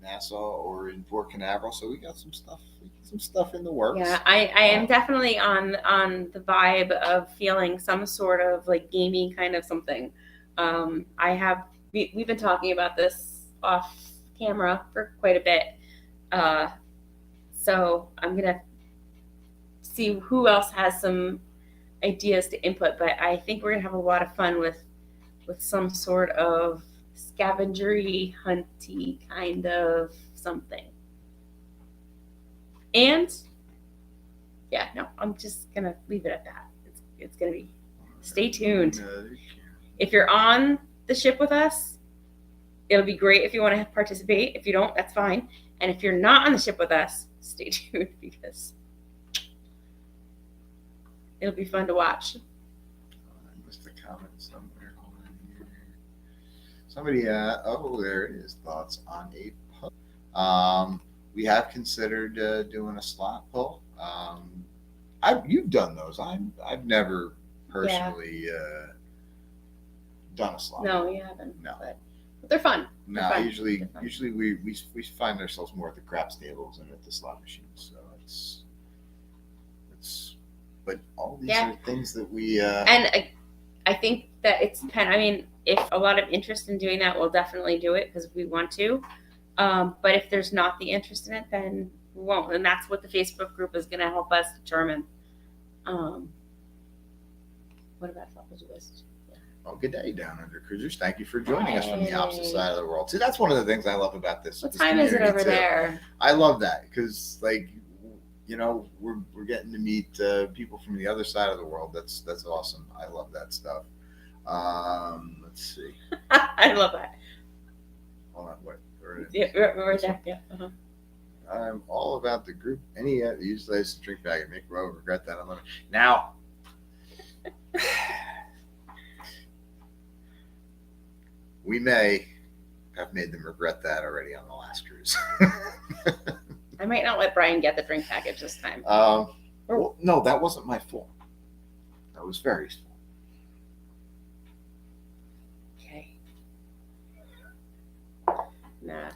Nassau or in Port Canaveral. So we got some stuff in the works. Yeah, I am definitely on the vibe of feeling some sort of like gaming kind of something. We've been talking about this off camera for quite a bit. So I'm gonna see who else has some ideas to input, but I think we're gonna have a lot of fun with some sort of scavengery hunty kind of something. And yeah, no, I'm just gonna leave it at that. It's gonna be, stay tuned. If you're on the ship with us, it'll be great if you want to participate. If you don't, that's fine. And if you're not on the ship with us, stay tuned because it'll be fun to watch. I missed a comment somewhere. Hold on here. Somebody, there it is. Thoughts on a pull. We have considered doing a slot pull. You've done those. I've never personally done a slot. No, you haven't. No, but they're fun. No, fun. usually we find ourselves more at the craps tables and at the slot machines. So it's. But all these are things that we. And I think that it's kind of. I mean, if a lot of interest in doing that, we'll definitely do it because we want to. But if there's not the interest in it, then we won't. And that's what the Facebook group is going to help us determine. What about Couples List? Oh, good day down under cruisers. Thank you for joining us from the opposite side of the world. See, that's one of the things I love about this. What time is it over there? I love that because, like, you know, we're getting to meet people from the other side of the world. That's awesome. I love that stuff. Let's see. I love that. Hold on, what? Yeah, right there. Yeah. Uh-huh. I'm all about the group. Any utilize the drink bag and make Roe regret that. Now. We may have made them regret that already on the last cruise. I might not let Brian get the drink package this time. Well, no, that wasn't my fault. That was Ferry's fault. Okay. Nah.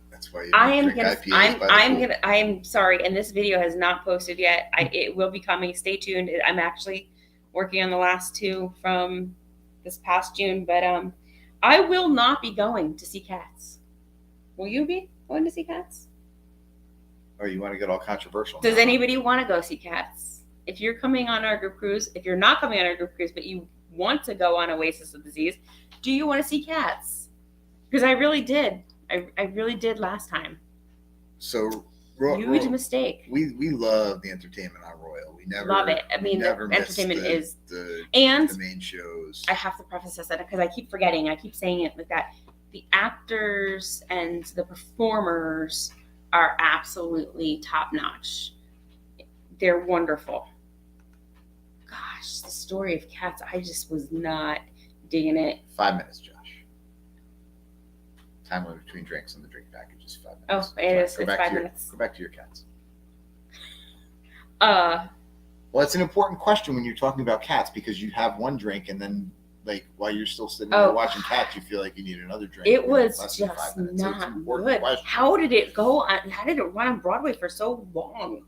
That's why you don't drink IPAs by the pool. I am sorry, and this video has not posted yet. It will be coming. Stay tuned. I'm actually working on the last 2 from this past June, but I will not be going to see cats. Will you be going to see cats? Or you want to get all controversial? Does anybody want to go see cats? If you're coming on our group cruise, if you're not coming on our group cruise, but you want to go on Oasis of the Seas, do you want to see cats? Because I really did. I really did last time. So huge mistake. We love the entertainment on Royal. We never love it. I mean, the entertainment is the main shows. I have to preface this because I keep forgetting. I keep saying it like that. The actors and the performers are absolutely top notch. They're wonderful. Gosh, the story of Cats, I just was not digging it. 5 minutes, Josh. Time limit between drinks and the drink package is 5 minutes. Oh, it is. It's 5 minutes. Go back to your cats. Well, it's an important question when you're talking about cats because you have one drink and then, like, while you're still sitting there watching cats, you feel like you need another drink. It was just not good. Question. How did it go on? How did it run on Broadway for so long?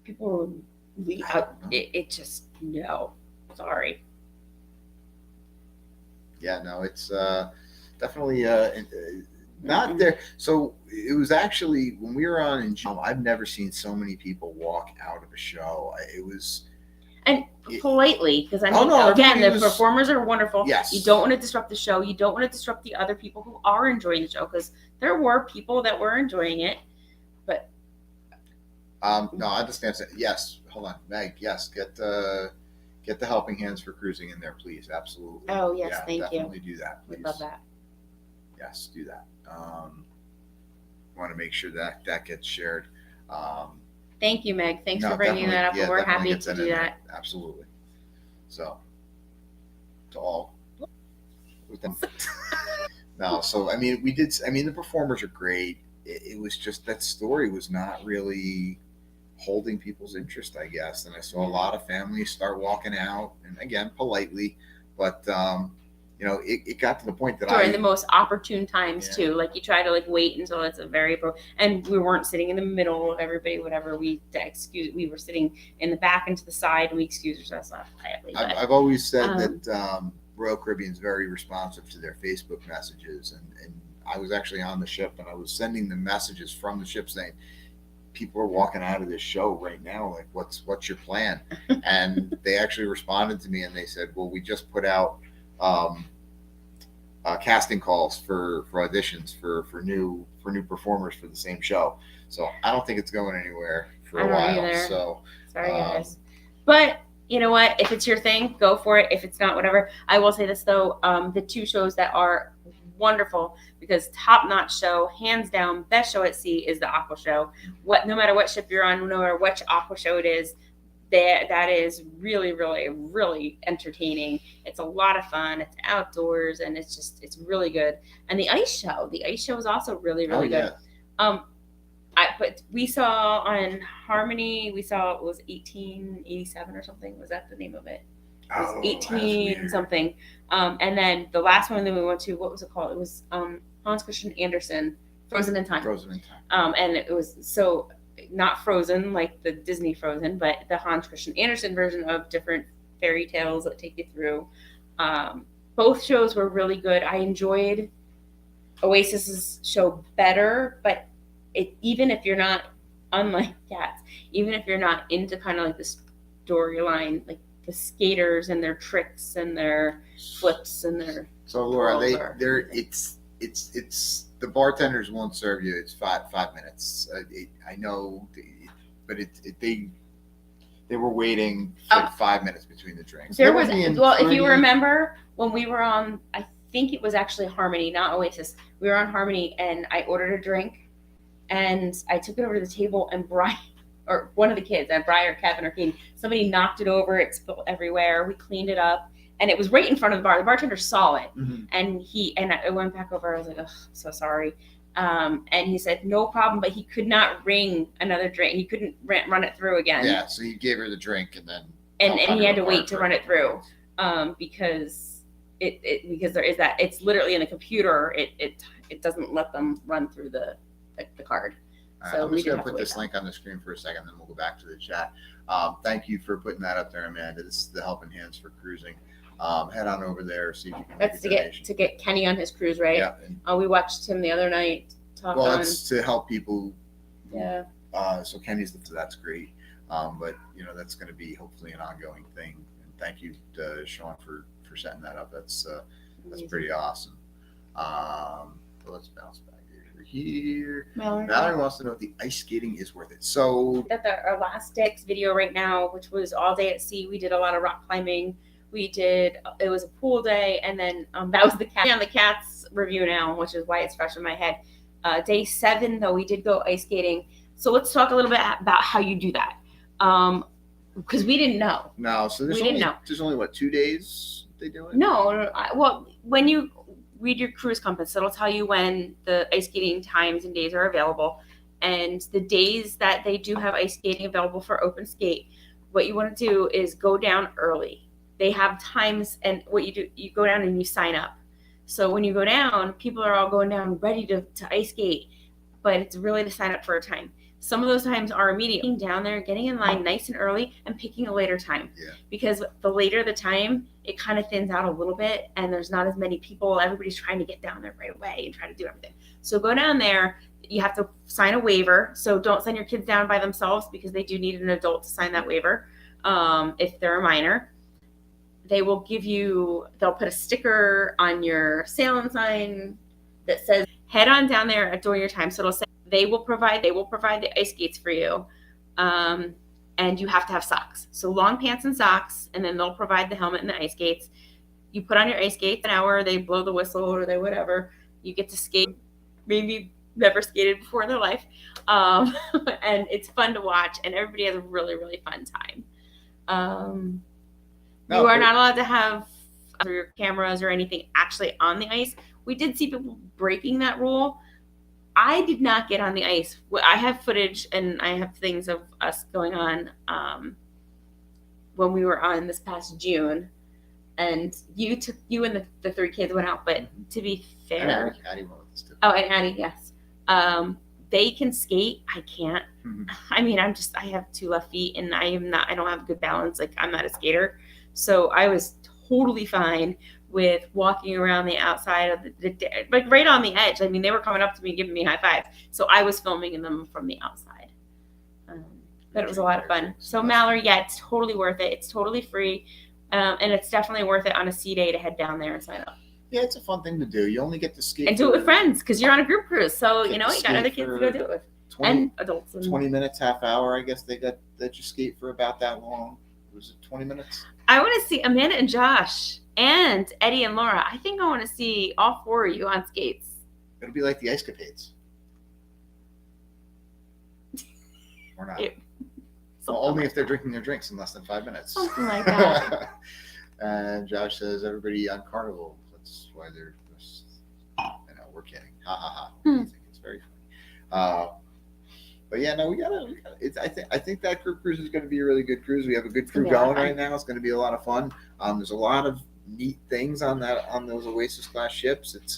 People were it just no. Sorry. Yeah, no, it's definitely not there. So it was actually when we were on in June, I've never seen so many people walk out of a show. It was politely, because I mean, again, the performers are wonderful. Yes. You don't want to disrupt the show. You don't want to disrupt the other people who are enjoying the show, because there were people that were enjoying it, but no, I understand. Yes, hold on, Meg. Yes, get the helping hands for cruising in there, please. Absolutely. Oh yes, thank you. Definitely do that, please. We'd love that. Yes, do that. Want to make sure that gets shared. Thank you, Meg. Thanks for bringing that up. Yeah, we're happy to do that. Absolutely. So, to all with them. No, so I mean, we did. I mean, the performers are great. It was just that story was not really holding people's interest, I guess. And I saw a lot of families start walking out, and again, politely, but you know, it got to the point that during the most opportune times too. Like you try to like wait until it's a very and we weren't sitting in the middle of everybody. Whatever we were sitting in the back and to the side, and we excused ourselves quietly. I've always said that Royal Caribbean is very responsive to their Facebook messages, and I was actually on the ship and I was sending them messages from the ship saying, people are walking out of this show right now. Like, what's your plan? And they actually responded to me and they said, well, we just put out casting calls for auditions for new performers for the same show. So I don't think it's going anywhere for a while. Either. So sorry, guys. But you know what? If it's your thing, go for it. If it's not, whatever. I will say this though: the two shows that are wonderful, because top-notch show, hands down, best show at sea is the Aqua Show. No matter what ship you're on, no matter which Aqua Show it is, that is really, really, really entertaining. It's a lot of fun. It's outdoors, and it's really good. And the ice show is also really, really good. But we saw on Harmony, it was 1887 or something. Was that the name of it? It was 18 something. And then the last one that we went to, what was it called? It was Hans Christian Andersen, Frozen in Time. And it was so not Frozen like the Disney Frozen, but the Hans Christian Andersen version of different fairy tales that take you through. Both shows were really good. I enjoyed Oasis's show better, but even if you're not, unlike Cats, even if you're not into kind of like the storyline, like the skaters and their tricks and their flips and their. So Laura, it's the bartenders won't serve you. It's five minutes. I know, but they were waiting for 5 minutes between the drinks. There was if you remember when we were on, I think it was actually Harmony, not Oasis. We were on Harmony, and I ordered a drink, and I took it over to the table, and Brian. Or one of the kids, Brian or Kevin or Katie, somebody knocked it over. It spilled everywhere. We cleaned it up, and it was right in front of the bar. The bartender saw it, and I went back over. I was like, "Oh, so sorry." And he said, "No problem," but he could not ring another drink. He couldn't run it through again. Yeah, so he gave her the drink, and then and he had to wait to run it through, because because there is that. It's literally in the computer. It doesn't let them run through the card. So I'm just going to put this link on the screen for a second, then we'll go back to the chat. Thank you for putting that up there, Amanda. This is the Helping Hands for Cruising. Head on over there, see if you can. That's to get Kenny on his cruise, right? Yeah. We watched him the other night. It's to help people. Yeah. So Kenny's that's great. But that's going to be hopefully an ongoing thing. And thank you, Sean, for setting that up. That's pretty awesome. So let's bounce back here. over here. Mallory. Mallory wants to know if the ice skating is worth it. So At our last Dick's video right now, which was all day at sea, we did a lot of rock climbing. It was a pool day, and then that was the cat on the cat's review now, which is why it's fresh in my head. Day 7 though, we did go ice skating. So let's talk a little bit about how you do that, because we didn't know. No, so there's only what, 2 days they do it? No, well, when you read your cruise compass, it'll tell you when the ice skating times and days are available. And the days that they do have ice skating available for open skate, what you want to do is go down early. They have times, and what you do, you go down and you sign up. So when you go down, people are all going down ready to ice skate, but it's really to sign up for a time. Some of those times are immediate. Getting down there, getting in line nice and early, and picking a later time. Yeah. Because the later the time, it kind of thins out a little bit, and there's not as many people. Everybody's trying to get down there right away and try to do everything. So go down there. You have to sign a waiver. So don't send your kids down by themselves, because they do need an adult to sign that waiver if they're a minor. They'll put a sticker on your sailing sign that says head on down there during your time. So it'll say they will provide the ice skates for you. And you have to have socks. So long pants and socks, and then they'll provide the helmet and the ice skates. You put on your ice skates, an hour, they blow the whistle or they whatever. You get to skate, maybe never skated before in their life. And it's fun to watch, and everybody has a really, really fun time. You are not allowed to have your cameras or anything actually on the ice. We did see people breaking that rule. I did not get on the ice. I have footage and I have things of us going on when we were on this past June. And you and the 3 kids went out, but to be fair, Addie went with us too. Oh, and Addie, yes. They can skate. I can't. Mm-hmm. I mean, I have 2 left feet, and I don't have good balance. Like, I'm not a skater. So I was totally fine with walking around the outside of like right on the edge. I mean, they were coming up to me, giving me high fives. So I was filming them from the outside. But it was a lot of fun. So Mallory, yeah, it's totally worth it. It's totally free. And it's definitely worth it on a sea day to head down there and sign up. Yeah, it's a fun thing to do. You only get to skate. And do it with friends, because you're on a group cruise. So, you got other kids to go do it with. 20, and adults. 20 minutes, half hour, I guess they got that you skate for about that long. Was it 20 minutes? I want to see Amanda and Josh and Eddie and Laura. I think I want to see all 4 of you on skates. It'll be like the Ice Capades. Or not. Well, only if they're drinking their drinks in less than 5 minutes. Something like that. And Josh says everybody on Carnival. That's why they're. We're kidding. Ha ha ha. I think it's very funny. But yeah, no, we gotta. I think that group cruise is going to be a really good cruise. We have a good crew going right now. It's going to be a lot of fun. There's a lot of neat things on those Oasis class ships. It's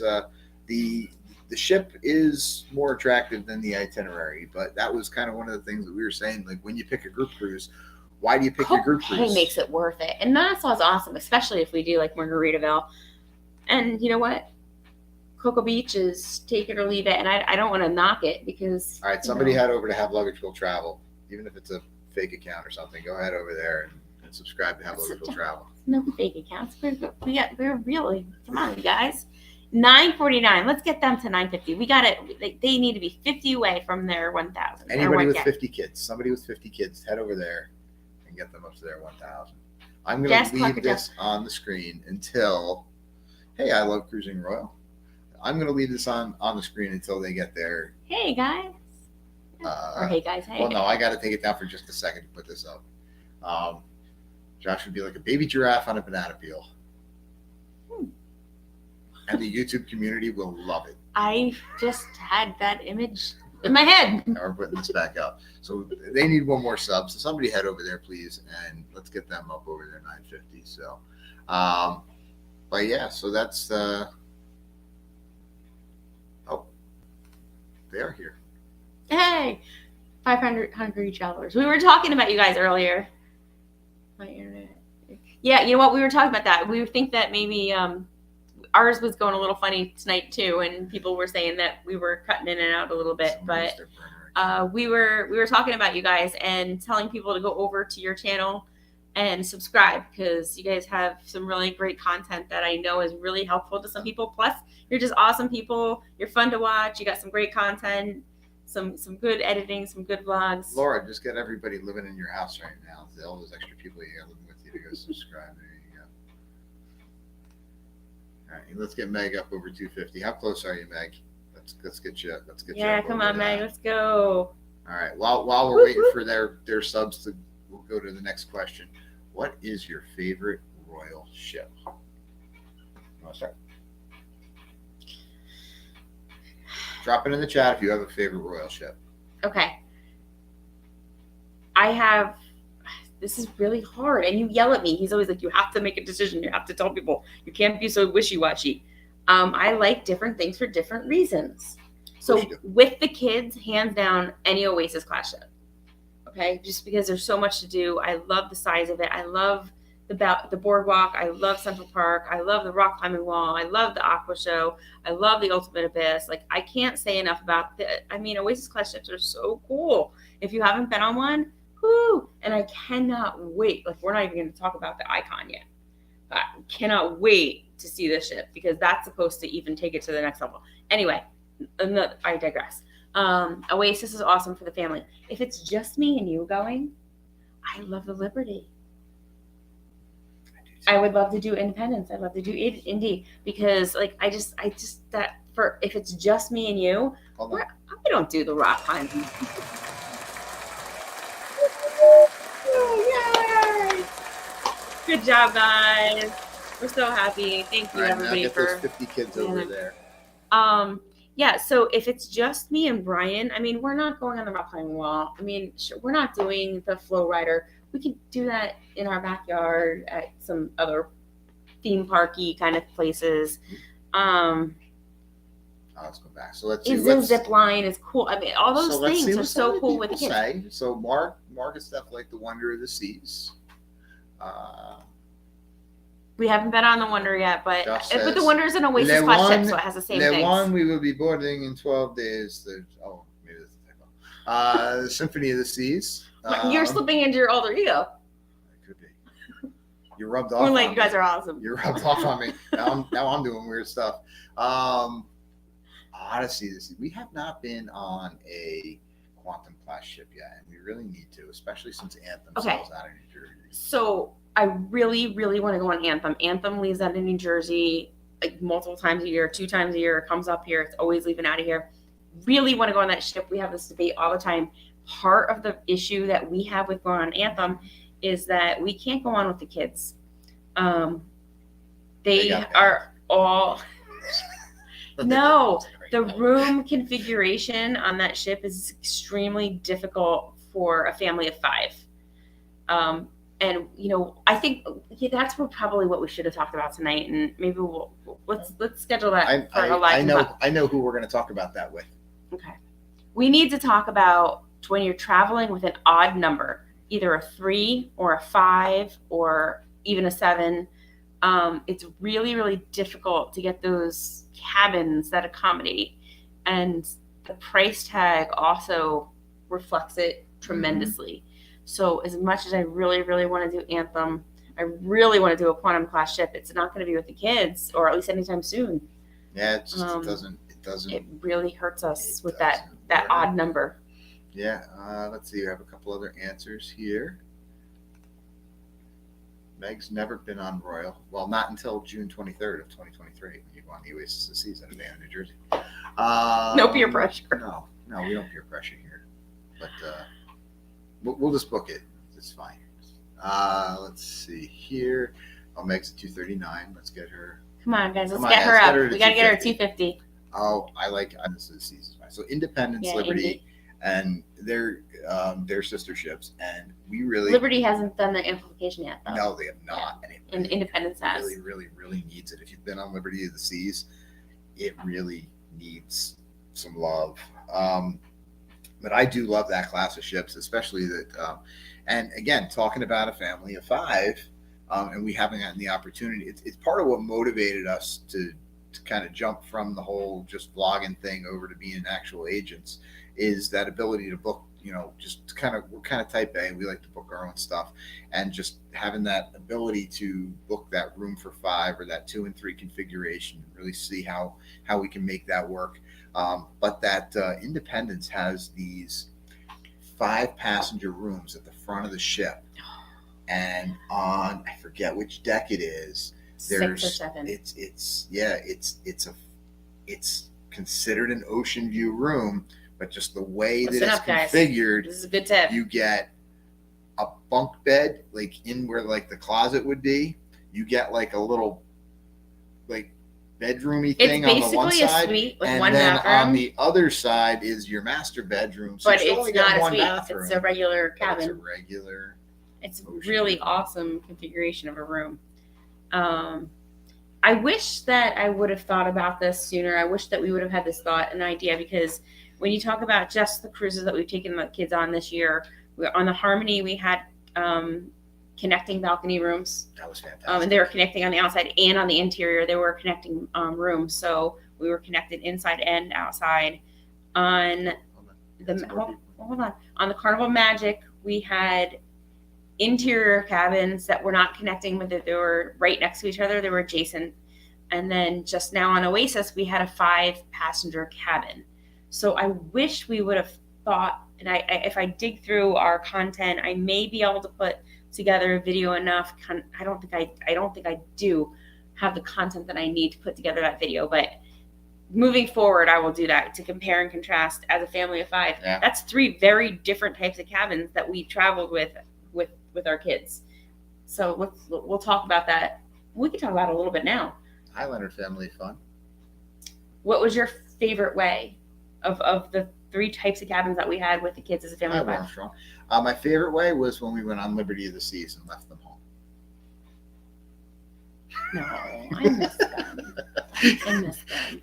the ship is more attractive than the itinerary, but that was kind of one of the things that we were saying. Like, when you pick a group cruise, why do you pick your group cruise? It makes it worth it, and Nassau's awesome, especially if we do like Margaritaville. And you know what? Cocoa Beach is take it or leave it, and I don't want to knock it because. All right, somebody head over to Have Luggage Will Travel, even if it's a fake account or something. Go ahead over there and subscribe to Have Luggage Will Travel. No fake accounts. We're really, come on, you guys. $9.49. Let's get them to $9.50. We got it. They need to be 50 away from their 1,000. Anybody with 50 kids, somebody with 50 kids, head over there and get them up to their 1,000. I'm going to leave this on the screen until. Hey, I love Cruising Royal. I'm going to leave this on the screen until they get there. Hey, guys. Or hey, guys, hey. Well, no, I got to take it down for just a second to put this up. Josh would be like a baby giraffe on a banana peel. And the YouTube community will love it. I just had that image in my head. Now we're putting this back up. So they need 1 more sub. So somebody head over there, please, and let's get them up over there, 950. So, but yeah, so that's they are here. Hey, 500 hungry travelers. We were talking about you guys earlier. My internet. Yeah, you know what? We were talking about that. We think that maybe ours was going a little funny tonight too, and people were saying that we were cutting in and out a little bit. But we were talking about you guys and telling people to go over to your channel and subscribe, because you guys have some really great content that I know is really helpful to some people. Plus, you're just awesome people. You're fun to watch. You got some great content, some good editing, some good vlogs. Laura, just get everybody living in your house right now. All those extra people you got living with you to go subscribe. There you go. All right, let's get Meg up over 250. How close are you, Meg? Let's get you. Yeah, come on, Meg. Let's go. All right. While we're waiting for their subs to, we'll go to the next question. What is your favorite royal ship? You want to start? Drop it in the chat if you have a favorite royal ship. Okay. This is really hard. And you yell at me. He's always like, you have to make a decision. You have to tell people. You can't be so wishy-washy. I like different things for different reasons. So with the kids, hands down, any Oasis class ship. Okay, just because there's so much to do. I love the size of it. I love the boardwalk. I love Central Park. I love the rock climbing wall. I love the Aqua Show. I love the Ultimate Abyss. Like, I can't say enough about the. I mean, Oasis class ships are so cool. If you haven't been on one, whoo! And I cannot wait. Like, we're not even going to talk about the Icon yet. I cannot wait to see this ship, because that's supposed to even take it to the next level. Anyway, I digress. Oasis is awesome for the family. If it's just me and you going, I love the Liberty. I would love to do Independence. I'd love to do Indy, because like I just that for if it's just me and you, I don't do the rock climbing. Yay! Good job, guys. We're so happy. Thank you, everybody, get for those 50 kids over there. Yeah, so if it's just me and Brian, I mean, we're not going on the rock climbing wall. I mean, we're not doing the flow rider. We can do that in our backyard at some other theme parky kind of places. Let's go back. So let's see. Zip line is cool. I mean, all those things are so cool with the kids. Say. So Mark is definitely like the Wonder of the Seas. We haven't been on the Wonder yet, but the Wonder is an Oasis class ship, so it has the same things. One we will be boarding in 12 days. Maybe that's a typo. The Symphony of the Seas. You're slipping into your alter ego. It could be. You rubbed off. We're like, you guys are awesome. You rubbed off on me. Now I'm doing weird stuff. Odyssey. We have not been on a quantum class ship yet, and we really need to, especially since Anthem sells out of New Jersey. So I really, really want to go on Anthem. Anthem leaves out of New Jersey like multiple times a year, 2 times a year. It comes up here. It's always leaving out of here. Really want to go on that ship. We have this debate all the time. Part of the issue that we have with going on Anthem is that we can't go on with the kids. They are all no. The room configuration on that ship is extremely difficult for a family of 5. And I think that's probably what we should have talked about tonight, and maybe let's schedule that for a live. I know who we're going to talk about that with. Okay, we need to talk about when you're traveling with an odd number, either a 3 or a 5 or even a 7. It's really, really difficult to get those cabins that accommodate, and the price tag also reflects it tremendously. So as much as I really, really want to do Anthem, I really want to do a quantum class ship. It's not going to be with the kids, or at least anytime soon. Yeah, it doesn't. It really hurts us with that odd number. Yeah. Let's see. We have a couple other answers here. Meg's never been on Royal. Well, not until June 23rd of 2023 when you go on the Oasis of the Seas out of New Jersey. No peer pressure. No, we don't peer pressure here. But we'll just book it. It's fine. Let's see here. Meg's at 239. Let's get her. Come on, guys. Let's get her up. We got to get her at 250. Oh, I like this of the Seas. So Independence, Liberty, and their sister ships, and we really Liberty hasn't done the amplification yet, though. No, they have not. Yeah. And Independence has. Really, really, really needs it. If you've been on Liberty of the Seas, it really needs some love. But I do love that class of ships, especially that. And again, talking about a family of 5, and we haven't gotten the opportunity. It's part of what motivated us to kind of jump from the whole just vlogging thing over to being actual agents, is that ability to book we're kind of type A. We like to book our own stuff, and just having that ability to book that room for 5 or that 2 and 3 configuration, and really see how we can make that work. But that Independence has these 5 passenger rooms at the front of the ship, and on, I forget which deck it is. There's 6 or 7. It's considered an ocean view room, but just the way Listen that it's up, guys. configured, This is a good tip. you get a bunk bed like in where like the closet would be. You get like a little like bedroomy thing It's on the one basically a side, suite with and one then bathroom. on the other side is your master bedroom. So But you only it's get not a one suite. bathroom. It's a regular But it's a cabin. regular. It's ocean really view. awesome configuration of a room. I wish that I would have thought about this sooner. I wish that we would have had this thought and idea, because when you talk about just the cruises that we've taken the kids on this year, on the Harmony, we had connecting balcony rooms. That was fantastic. And they were connecting on the outside and on the interior. They were connecting rooms. So we were connected inside and outside. On hold on. On the Carnival Magic, we had interior cabins that were not connecting with it. They were right next to each other. They were adjacent. And then just now on Oasis, we had a 5-passenger cabin. So I wish we would have thought, and I if I dig through our content, I may be able to put together a video enough. I don't think I do have the content that I need to put together that video, but moving forward, I will do that to compare and contrast as a family of 5. Yeah. That's 3 very different types of cabins that we traveled with our kids. So we'll talk about that. We can talk about it a little bit now. Highlander family fun. What was your favorite way of the 3 types of cabins that we had with the kids as a family of 5? Armstrong. My favorite way was when we went on Liberty of the Seas and left them home. No, I miss them.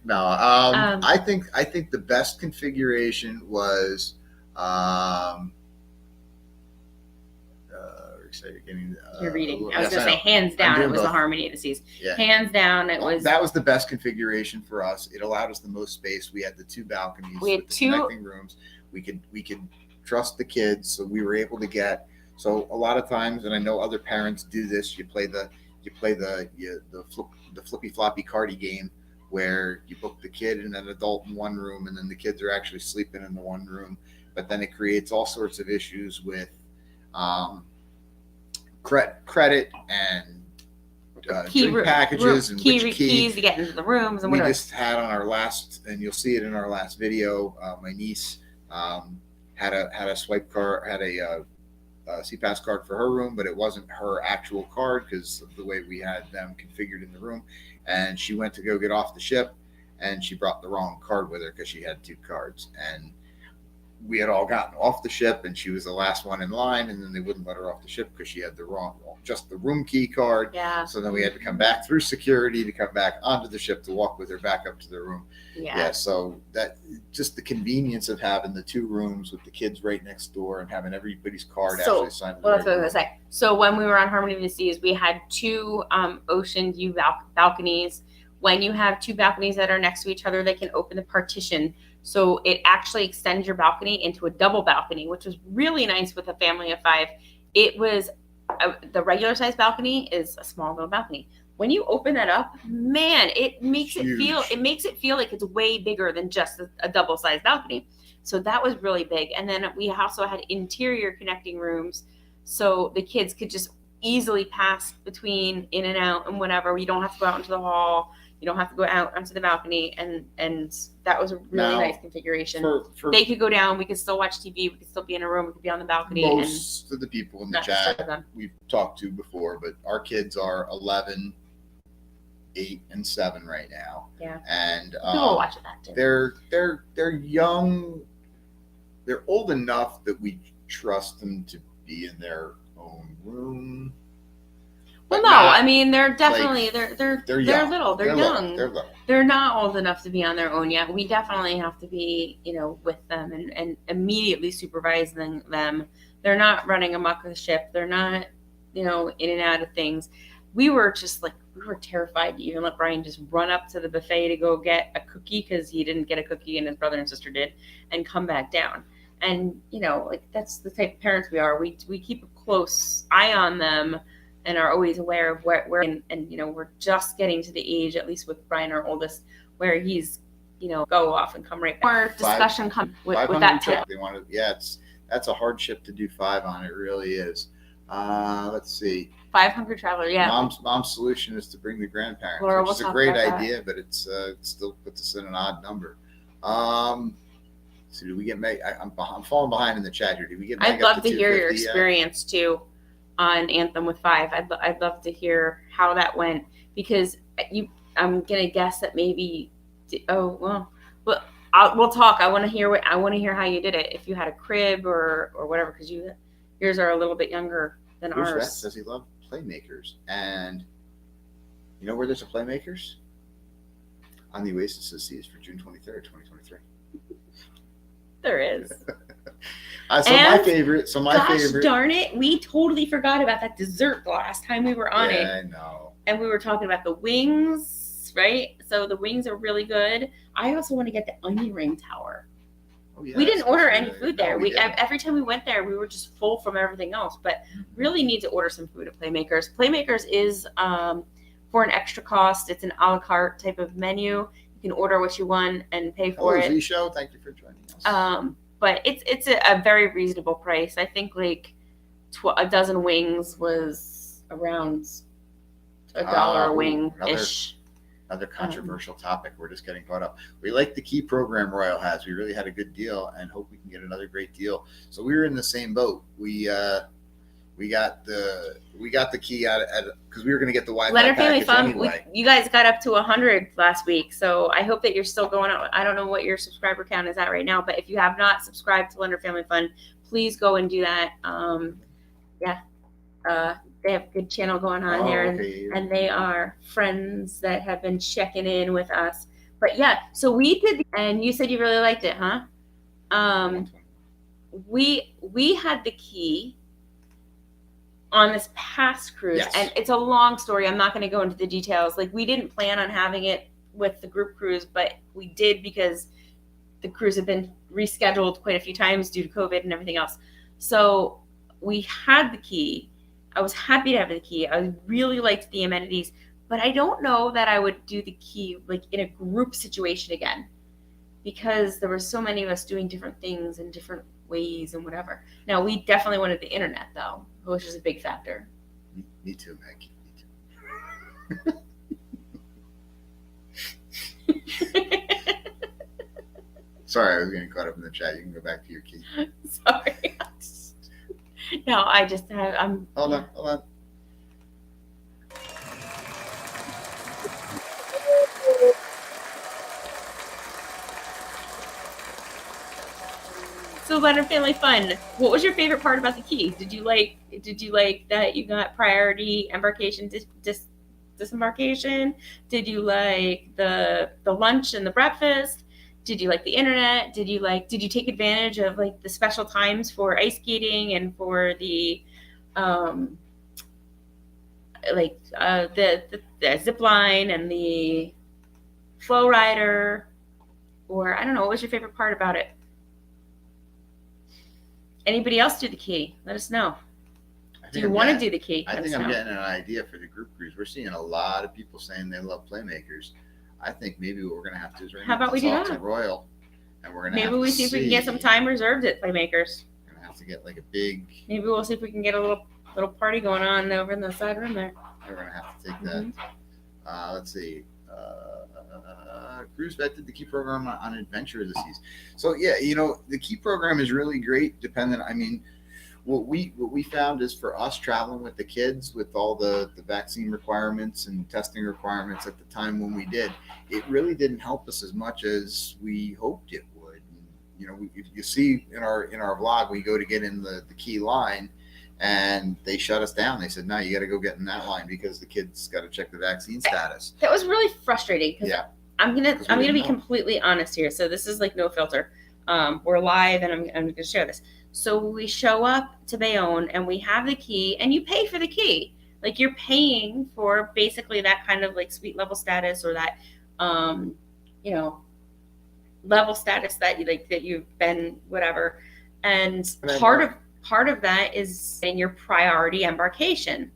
No, I think the best configuration was You're reading. I was yes, going to say, hands down, it was the Harmony of the Seas. Yeah. Hands down, it was. That was the best configuration for us. It allowed us the most space. We had the 2 balconies. We had with the 2 connecting rooms. We could trust the kids, so we were able to get. So a lot of times, and I know other parents do this. You play the flippy floppy cardy game, where you book the kid and an adult in one room, and then the kids are actually sleeping in the one room. But then it creates all sorts of issues with credit and drink packages and which keys to get into the rooms and we whatever. just had on our last, and you'll see it in our last video. My niece had a swipe card, had a CPAS card for her room, but it wasn't her actual card because of the way we had them configured in the room. And she went to go get off the ship, and she brought the wrong card with her because she had 2 cards. And we had all gotten off the ship, and she was the last one in line, and then they wouldn't let her off the ship because she had just the room key card. Yeah. So then we had to come back through security to come back onto the ship to walk with her back up to the room. Yeah. So that just the convenience of having the 2 rooms with the kids right next door and having everybody's card actually signed. Well, that's what I was going to say. So when we were on Harmony of the Seas, we had 2 ocean view balconies. When you have 2 balconies that are next to each other, they can open the partition. So it actually extends your balcony into a double balcony, which was really nice with a family of 5. It was the regular size balcony is a small little balcony. When you open that up, man, it makes it feel like it's way bigger than just a double size balcony. So that was really big. And then we also had interior connecting rooms, so the kids could just easily pass between in and out and whatever. You don't have to go out into the hall. You don't have to go out onto the balcony, and that was a really nice configuration. They could go down. We could still watch TV. We could still be in a room. We could be on the balcony. Most of the people in the chat we've talked to before, but our kids are 11, 8, and 7 right now. Yeah, and we'll watch that too. They're young. They're old enough that we trust them to be in their own room. Well, no, I mean they're definitely they're little, they're young. They're little. They're not old enough to be on their own yet. We definitely have to be, with them and immediately supervising them. They're not running amok the ship. They're not, in and out of things. We were terrified to even let Brian just run up to the buffet to go get a cookie because he didn't get a cookie and his brother and sister did, and come back down. And, like that's the type of parents we are. We keep a close eye on them and are always aware of where and we're just getting to the age, at least with Brian, our oldest, where he's, go off and come right back. More discussion come with that too. They want to, that's a hardship to do 5 on. It really is. Let's see. 500 Traveler, yeah. Mom's solution is to bring the grandparents, Laura, which is a great idea, but it still puts us in an odd number. So do we get Meg? I'm falling behind in the chat here. Do we get Meg? I'd love to hear your experience too on Anthem with 5. I'd love to hear how that went, because I'm gonna guess that maybe. Oh well, we'll talk. I want to hear how you did it. If you had a crib or whatever, because yours are a little bit younger than Bruce ours. Vett says he loved Playmakers, and you know where there's a Playmakers? On the Oasis Seas for June 23rd, 2023. There is. My favorite. Gosh darn it, we totally forgot about that dessert the last time we were on it. Yeah, I know. And we were talking about the wings, right? So the wings are really good. I also want to get the onion ring tower. Oh, yeah, we didn't order any food there. No, every time we went there, we were just full from everything else. But really need to order some food at Playmakers. Playmakers is for an extra cost. It's an a la carte type of menu. You can order what you want and pay for it. Z-Show, thank you for joining us. But it's a very reasonable price. I think like a dozen wings was around $1 a wing ish. Another controversial topic. We're just getting caught up. We like the key program Royal has. We really had a good deal and hope we can get another great deal. So we were in the same boat. We got the key out because we were going to get the Wi-Fi Leonard Family package Fun. anyway. You guys got up to 100 last week, so I hope that you're still going out. I don't know what your subscriber count is at right now, but if you have not subscribed to Leonard Family Fun, please go and do that. They have a good channel going on there, and they are friends that have been checking in with us. But yeah, so we did, and you said you really liked it, huh? We had the key on this past cruise, yes. And it's a long story. I'm not going to go into the details. Like, we didn't plan on having it with the group cruise, but we did because the cruise had been rescheduled quite a few times due to COVID and everything else. So we had the key. I was happy to have the key. I really liked the amenities, but I don't know that I would do the key like in a group situation again, because there were so many of us doing different things in different ways and whatever. Now, we definitely wanted the internet though, which is a big factor. Me too, Meg. Me too. Sorry, I was getting caught up in the chat. You can go back to your key. Sorry. No, I'm. Hold on. So Leonard Family Fun. What was your favorite part about the key? Did you like that you got priority embarkation disembarkation? Did you like the lunch and the breakfast? Did you like the internet? Did you take advantage of like the special times for ice skating and for the the zip line and the flow rider? Or I don't know, what was your favorite part about it? Anybody else do the key? Let us know. Do you want to do the key? I think I'm getting an idea for the group cruise. We're seeing a lot of people saying they love Playmakers. I think maybe what we're going to have to do is how about we do that? Royal, and we're going to maybe we see if we can get some time reserved at Playmakers. We're going to have to get like a big. Maybe we'll see if we can get a little party going on over in the side room there. We're going to have to take that. Let's see. Cruise Vet did the key program on Adventure of the Seas. So yeah, the key program is really great. What we found is for us traveling with the kids with all the vaccine requirements and testing requirements at the time when we did, it really didn't help us as much as we hoped it would. If you see in our vlog, we go to get in the key line and they shut us down. They said, no, you got to go get in that line because the kids got to check the vaccine status. That was really frustrating because I'm gonna be completely honest here. So this is like no filter. We're live and I'm gonna share this. So we show up to Bayonne and we have the key and you pay for the key. Like you're paying for basically that kind of like suite level status or that, level status that you like, that you've been whatever. And And part of that is in your priority embarkation.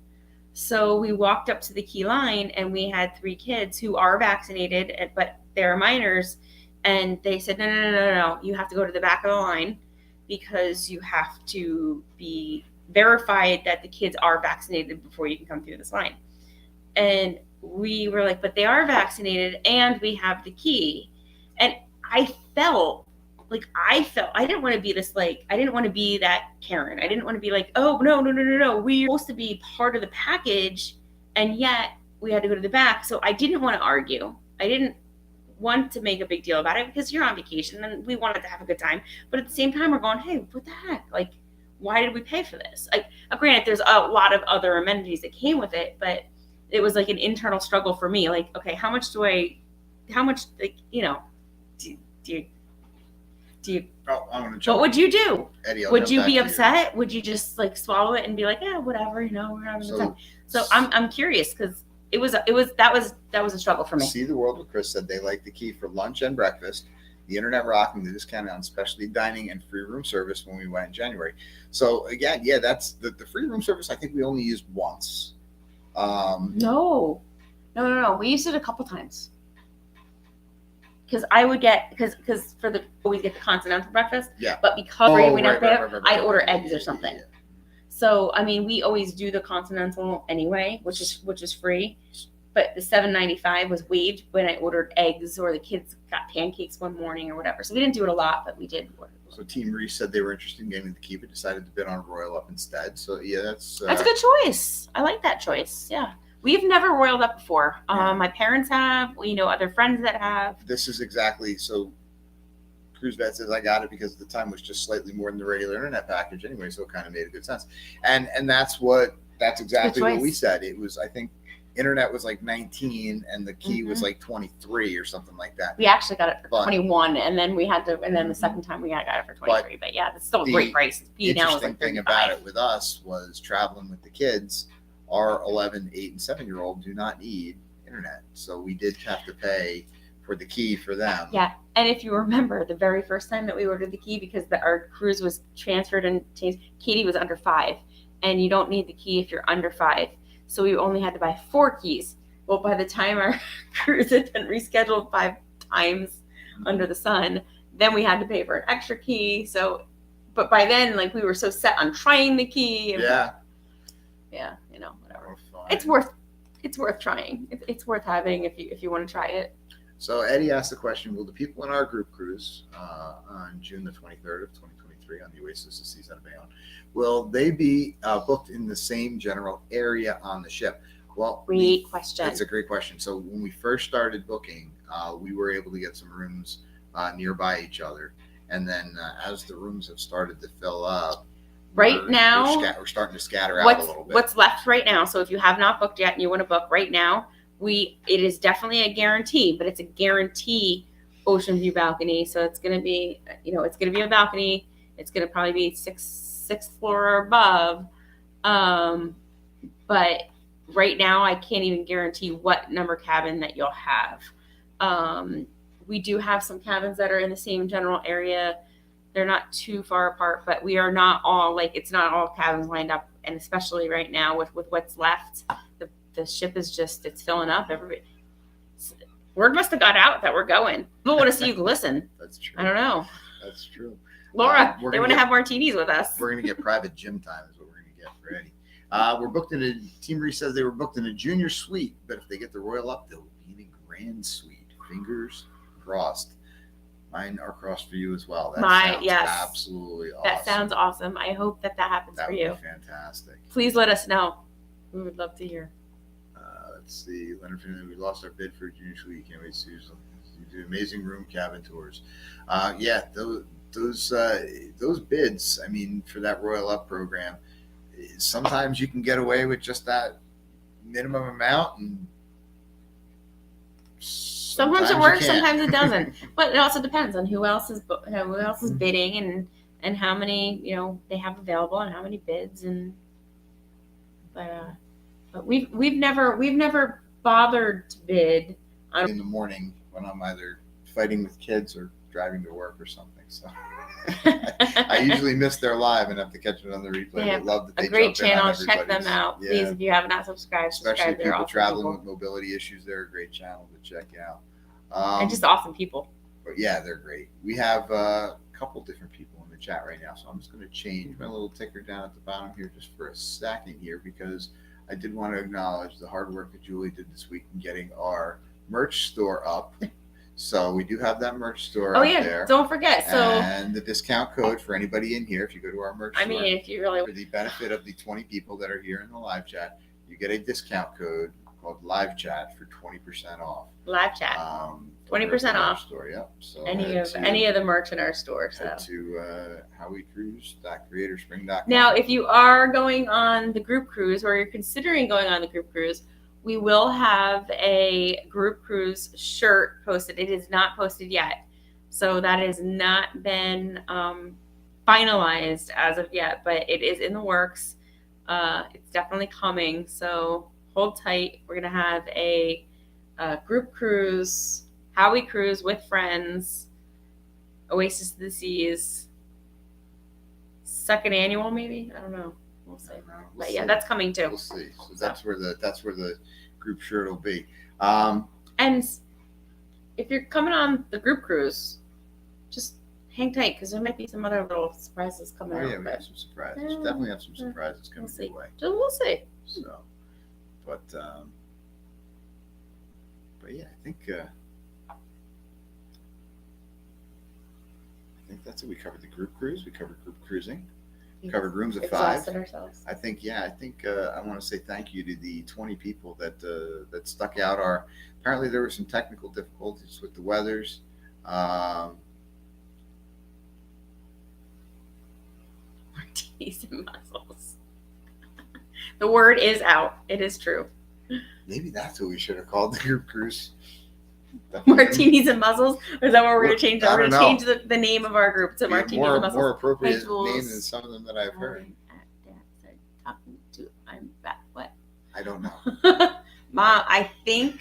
So we walked up to the key line and we had 3 kids who are vaccinated, but they're minors. And they said, no, you have to go to the back of the line because you have to be verified that the kids are vaccinated before you can come through this line. And we were like, but they are vaccinated and we have the key. And I felt I didn't want to be this, like, I didn't want to be that Karen. I didn't want to be like, oh, no. We're supposed to be part of the package, and yet we had to go to the back. So I didn't want to argue. I didn't want to make a big deal about it because you're on vacation and we wanted to have a good time. But at the same time, we're going, hey, what the heck? Like, why did we pay for this? Like, granted, there's a lot of other amenities that came with it, but it was like an internal struggle for me. Like, okay, how much, like, do you I'm gonna jump. what would you do? Eddie, I'll Would jump you back be to upset? Would you just like swallow it and be like, yeah, whatever, we're having a good time? So I'm curious because that was a struggle for me. See the World with Chris said they like the key for lunch and breakfast, the internet rocking, the discount on specialty dining, and free room service when we went in January. So again, yeah, that's the free room service. I think we only used once. No. We used it a couple times. Because I would get because for the always get the continental breakfast. Yeah. But because we never right, I'd order eggs yeah, or something. yeah. So I mean, we always do the continental anyway, which is free. But the $7.95 was waived when I ordered eggs, or the kids got pancakes one morning or whatever. So we didn't do it a lot, but we did. So Team Reese said they were interested in getting the key, but decided to bid on Royal Up instead. So yeah, that's a good choice. I like that choice. Yeah. We've never roiled up before. My parents have. We know other friends that have. This is exactly so. Cruise Vet says I got it because the time was just slightly more than the regular internet package anyway, so it kind of made a good sense. And that's exactly what we said. It was, I think, internet was like 19 and the key was like 23 or something like that. We actually got it for 21, and then we had to, and then the second time we got it for 23. But yeah, it's still a great price. The interesting thing about it with us was traveling with the kids. Our 11, 8, and 7-year-old do not need internet. So we did have to pay for the key for them. Yeah. And if you remember the very first time that we ordered the key, because our cruise was transferred and changed, Katie was under 5. And you don't need the key if you're under 5. So we only had to buy 4 keys. Well, by the time our cruise had been rescheduled 5 times under the sun, then we had to pay for an extra key. So, but by then, like, we were so set on trying the key. And yeah, whatever. It's worth trying. It's worth having if you want to try it. So Eddie asked the question: will the people in our group cruise on June the 23rd of 2023 on the Oasis of Seas out of Bayonne, will they be booked in the same general area on the ship? Well, great question. That's a great question. So when we first started booking, we were able to get some rooms nearby each other, and then as the rooms have started to fill up. Right now, we're starting to scatter out a little bit. What's left right now? So if you have not booked yet and you want to book right now, it is definitely a guarantee, but it's a guarantee ocean view balcony. So it's going to be, it's going to be a balcony. It's going to probably be sixth floor or above. But right now, I can't even guarantee what number cabin that you'll have. We do have some cabins that are in the same general area. They're not too far apart, but we are not all it's not all cabins lined up. And especially right now with what's left, the ship is it's filling up. Everybody, word must have got out that we're going. People want to see you listen. That's true. I don't know. That's true. Laura, they want to have martinis with us. We're going to get private gym time is what we're going to get for Eddie. We're booked Team Reese says they were booked in a junior suite, but if they get the Royal Up, they'll be in a grand suite. Fingers crossed. Mine are crossed for you as well. That sounds absolutely awesome. That sounds awesome. I hope that happens for you. That would be fantastic. Please let us know. We would love to hear. Let's see. Leonard Finley, we lost our bid for a junior suite. Can't wait to do amazing room cabin tours. Yeah, those bids, I mean, for that Royal Up program, sometimes you can get away with just that minimum amount, and sometimes it works, sometimes it doesn't. But it also depends on who else is bidding and how many they have available and how many bids. But we've never bothered to bid in the morning when I'm either fighting with kids or driving to work or something. So I usually miss their live and have to catch it on the replay. They have But love that they a great jump in on channel. Check them everybody's. out, please. Yeah. If you have not subscribed, Especially subscribe. They're people awesome traveling people. with mobility issues. They're a great channel to check out. And just awesome people. But yeah, they're great. We have a couple different people in the chat right now, so I'm just going to change my little ticker down at the bottom here just for a second here, because I did want to acknowledge the hard work that Julie did this week in getting our merch store up. So we do have that merch store up there. Don't forget. So and the discount code for anybody in here, if you go to our merch store, if you really for the benefit of the 20 people that are here in the live chat, you get a discount code called live chat for 20% off. live chat, 20% off. Store, yep. So any of the merch in our store. So head to howiecruise.creatorspring.com. now, if you are going on the group cruise, or you're considering going on the group cruise, we will have a group cruise shirt posted. It is not posted yet, so that has not been finalized as of yet, but it is in the works. It's definitely coming, so hold tight. We're gonna have a group cruise, Howie cruise with friends, Oasis to the Seas, second annual maybe. I don't know. We'll see. But yeah, that's coming too. We'll see. So that's where the group shirt will be. And if you're coming on the group cruise, just hang tight, because there might be some other little surprises coming Oh out. yeah, we have some surprises. Yeah. Definitely have some surprises coming We'll see. your way. We'll see. So, but yeah, I think that's it. We covered the group cruise. We covered group cruising. Covered rooms of 5. Exhausted ourselves. I think I want to say thank you to the 20 people that stuck out. Apparently there were some technical difficulties with the weathers. Martinis and mussels. The word is out. It is true. Maybe that's what we should have called the group cruise. Martinis and mussels? Or is that what we're going to change? I We're going to don't change the name of our group to Martinis and mussels. More appropriate Vegetables. name than some of them that I've heard. Talking to, I'm back. What? I don't know. Mom, I think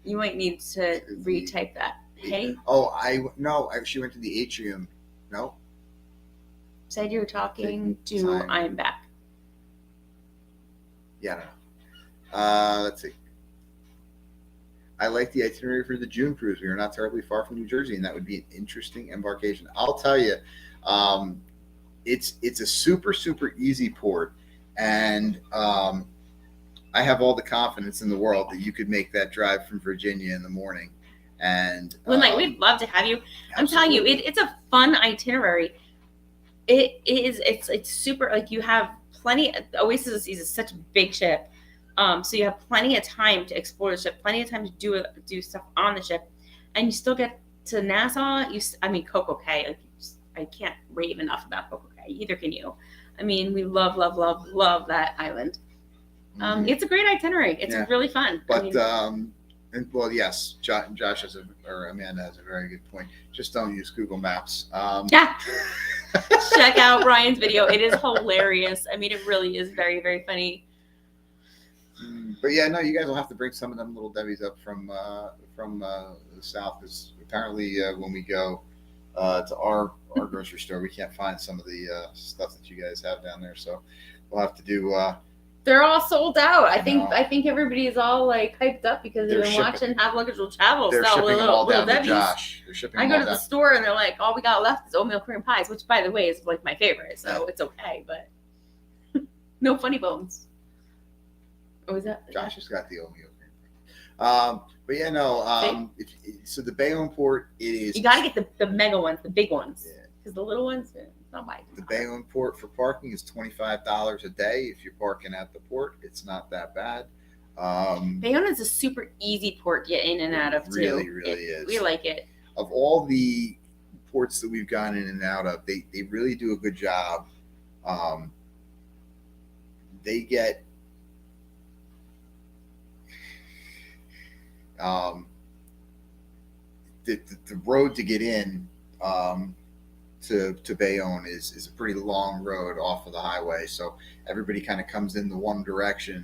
you might need to retype that. Hey? Oh, she went to the atrium. No? Said you were talking to Time. I'm back. Yeah, I don't know. Let's see. I like the itinerary for the June cruise. We are not terribly far from New Jersey, and that would be an interesting embarkation. I'll tell you, it's a super, super easy port, and I have all the confidence in the world that you could make that drive from Virginia in the morning. And we'd love to have you. I'm telling you, it's a fun itinerary. It is. It's super. Like, you have plenty. Oasis of the Seas is such a big ship. So you have plenty of time to explore the ship, plenty of time to do stuff on the ship, and you still get to Nassau. Coco Cay. Like, I can't rave enough about Coco Cay. Either can you. We love that island. It's a great itinerary. It's really fun. But yes, Josh Amanda has a very good point. Just don't use Google Maps. Check out Brian's video. It is hilarious. It really is very, very funny. But yeah, no, you guys will have to bring some of them little Debbie's up from the south, because apparently when we go to our grocery store, we can't find some of the stuff that you guys have down there. So we'll have to do. They're all sold out. I think everybody's all like hyped up because they've been watching Have Luggage Will Travel They're sell shipping them all little down to Debbie's. Josh. They're shipping. I go to the store and they're like, all we got left is oatmeal cream pies, which, by the way, is like my favorite. So it's okay, but no funny bones. What was that? Josh has got the oatmeal cream. But yeah, no. So the Bayonne port, it is. You got to get the mega ones, the big ones, because the little ones, it's not my. The Bayonne port for parking is $25 a day. If you're parking at the port, it's not that bad. Bayonne is a super easy port to get in and out of too. Really is. We like it. Of all the ports that we've gone in and out of, they really do a good job. They get. The road to get in to Bayonne is a pretty long road off of the highway, so everybody kind of comes in the one direction,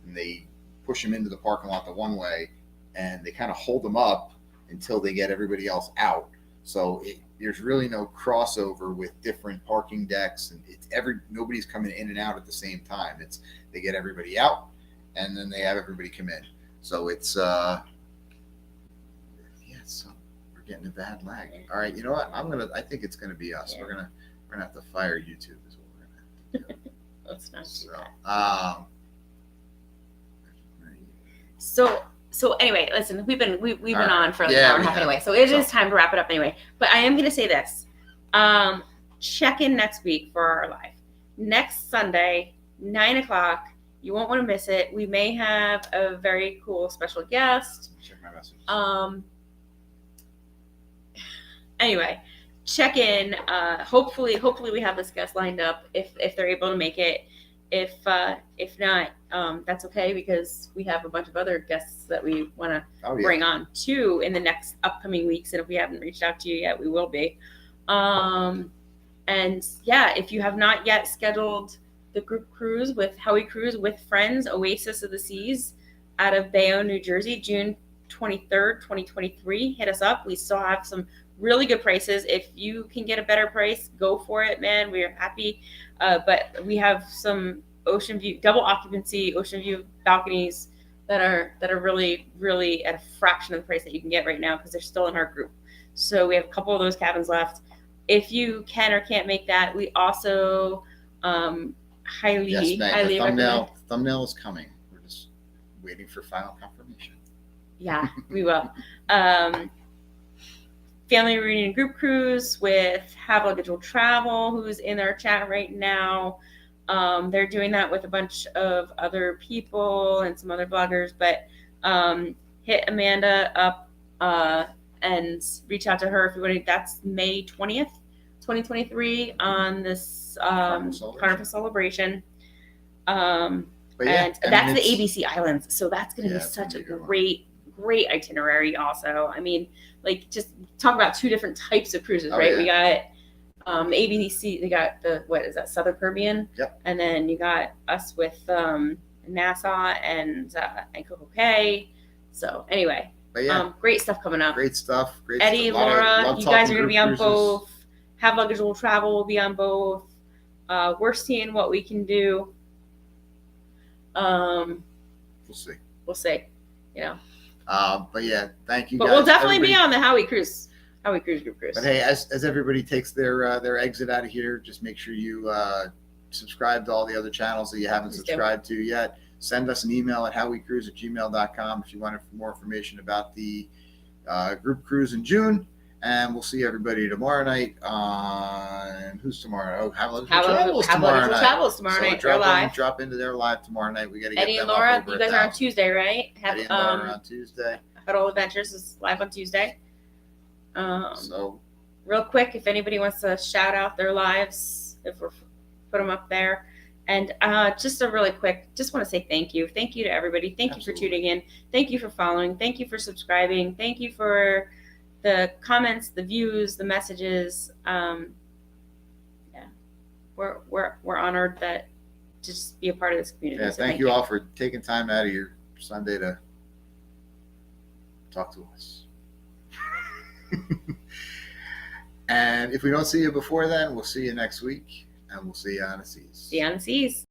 and they push them into the parking lot the one way, and they kind of hold them up until they get everybody else out. So there's really no crossover with different parking decks, and nobody's coming in and out at the same time. They get everybody out, and then they have everybody come in. So it's so we're getting a bad lag. All right, you know what? I think it's gonna be us. Yeah. We're gonna have to fire YouTube is what we're gonna have to do. Let's not do that. So anyway, listen, we've been on for like an hour and a half anyway, so it is time to wrap it up anyway. But I am going to say this: check in next week for our live next Sunday, 9:00. You won't want to miss it. We may have a very cool special guest. Check my messages. Anyway, check in. Hopefully we have this guest lined up if they're able to make it. If not, that's okay, because we have a bunch of other guests that we want to bring on too in the next upcoming weeks. And if we haven't reached out to you yet, we will be. And yeah, if you have not yet scheduled the group cruise with Howie Cruise with Friends, Oasis of the Seas, out of Bayonne, New Jersey, June 23rd, 2023, hit us up. We still have some really good prices. If you can get a better price, go for it, man. We are happy. But we have some ocean view, double occupancy ocean view balconies that are really, really at a fraction of the price that you can get right now, because they're still in our group. So we have a couple of those cabins left. If you can or can't make that, we also highly recommend. Thumbnail is coming. We're just waiting for final confirmation. Yeah, we will. Family reunion group cruise with Have Luggage Will Travel, who's in our chat right now. They're doing that with a bunch of other people and some other bloggers, but hit Amanda up and reach out to her if you want to. That's May 20th, 2023 on this Carnival celebration. And that's the ABC Islands. So that's going to be such a great itinerary also. I mean, like, just talk about two different types of cruises, right? We got ABC, they got Southern Caribbean? Yep. And then you got us with Nassau and Coco Cay. So anyway, great stuff coming up. Great stuff. Eddie, Laura, you guys are going to be on both. Have Luggage Will Travel will be on both. We're seeing what we can do. We'll see. You know. But yeah, thank you. But guys. we'll definitely be on the Howie Cruise group cruise. But hey, as everybody takes their exit out of here, just make sure you subscribe to all the other channels that you haven't subscribed to yet. Send us an email at howiecruise@gmail.com if you want more information about the group cruise in June. And we'll see everybody tomorrow night on who's tomorrow? Oh, Have Luggage Will Travel tomorrow night. Drop into their live tomorrow night. We got to get Eddie and Laura. You guys are on Tuesday, right? Eddie and Laura are on Tuesday. Huddle Adventures is live on Tuesday. So real quick, if anybody wants to shout out their lives, if we're put them up there. And just a really quick, just want to say thank you. Thank you to everybody. Thank you for tuning in. Thank you for following. Thank you for subscribing. Thank you for the comments, the views, the messages. We're honored that to just be a part of this community. Yeah, so thank you all for taking time out of your Sunday to talk to us. And if we don't see you before then, we'll see you next week, and we'll see you on the seas. See you on the seas.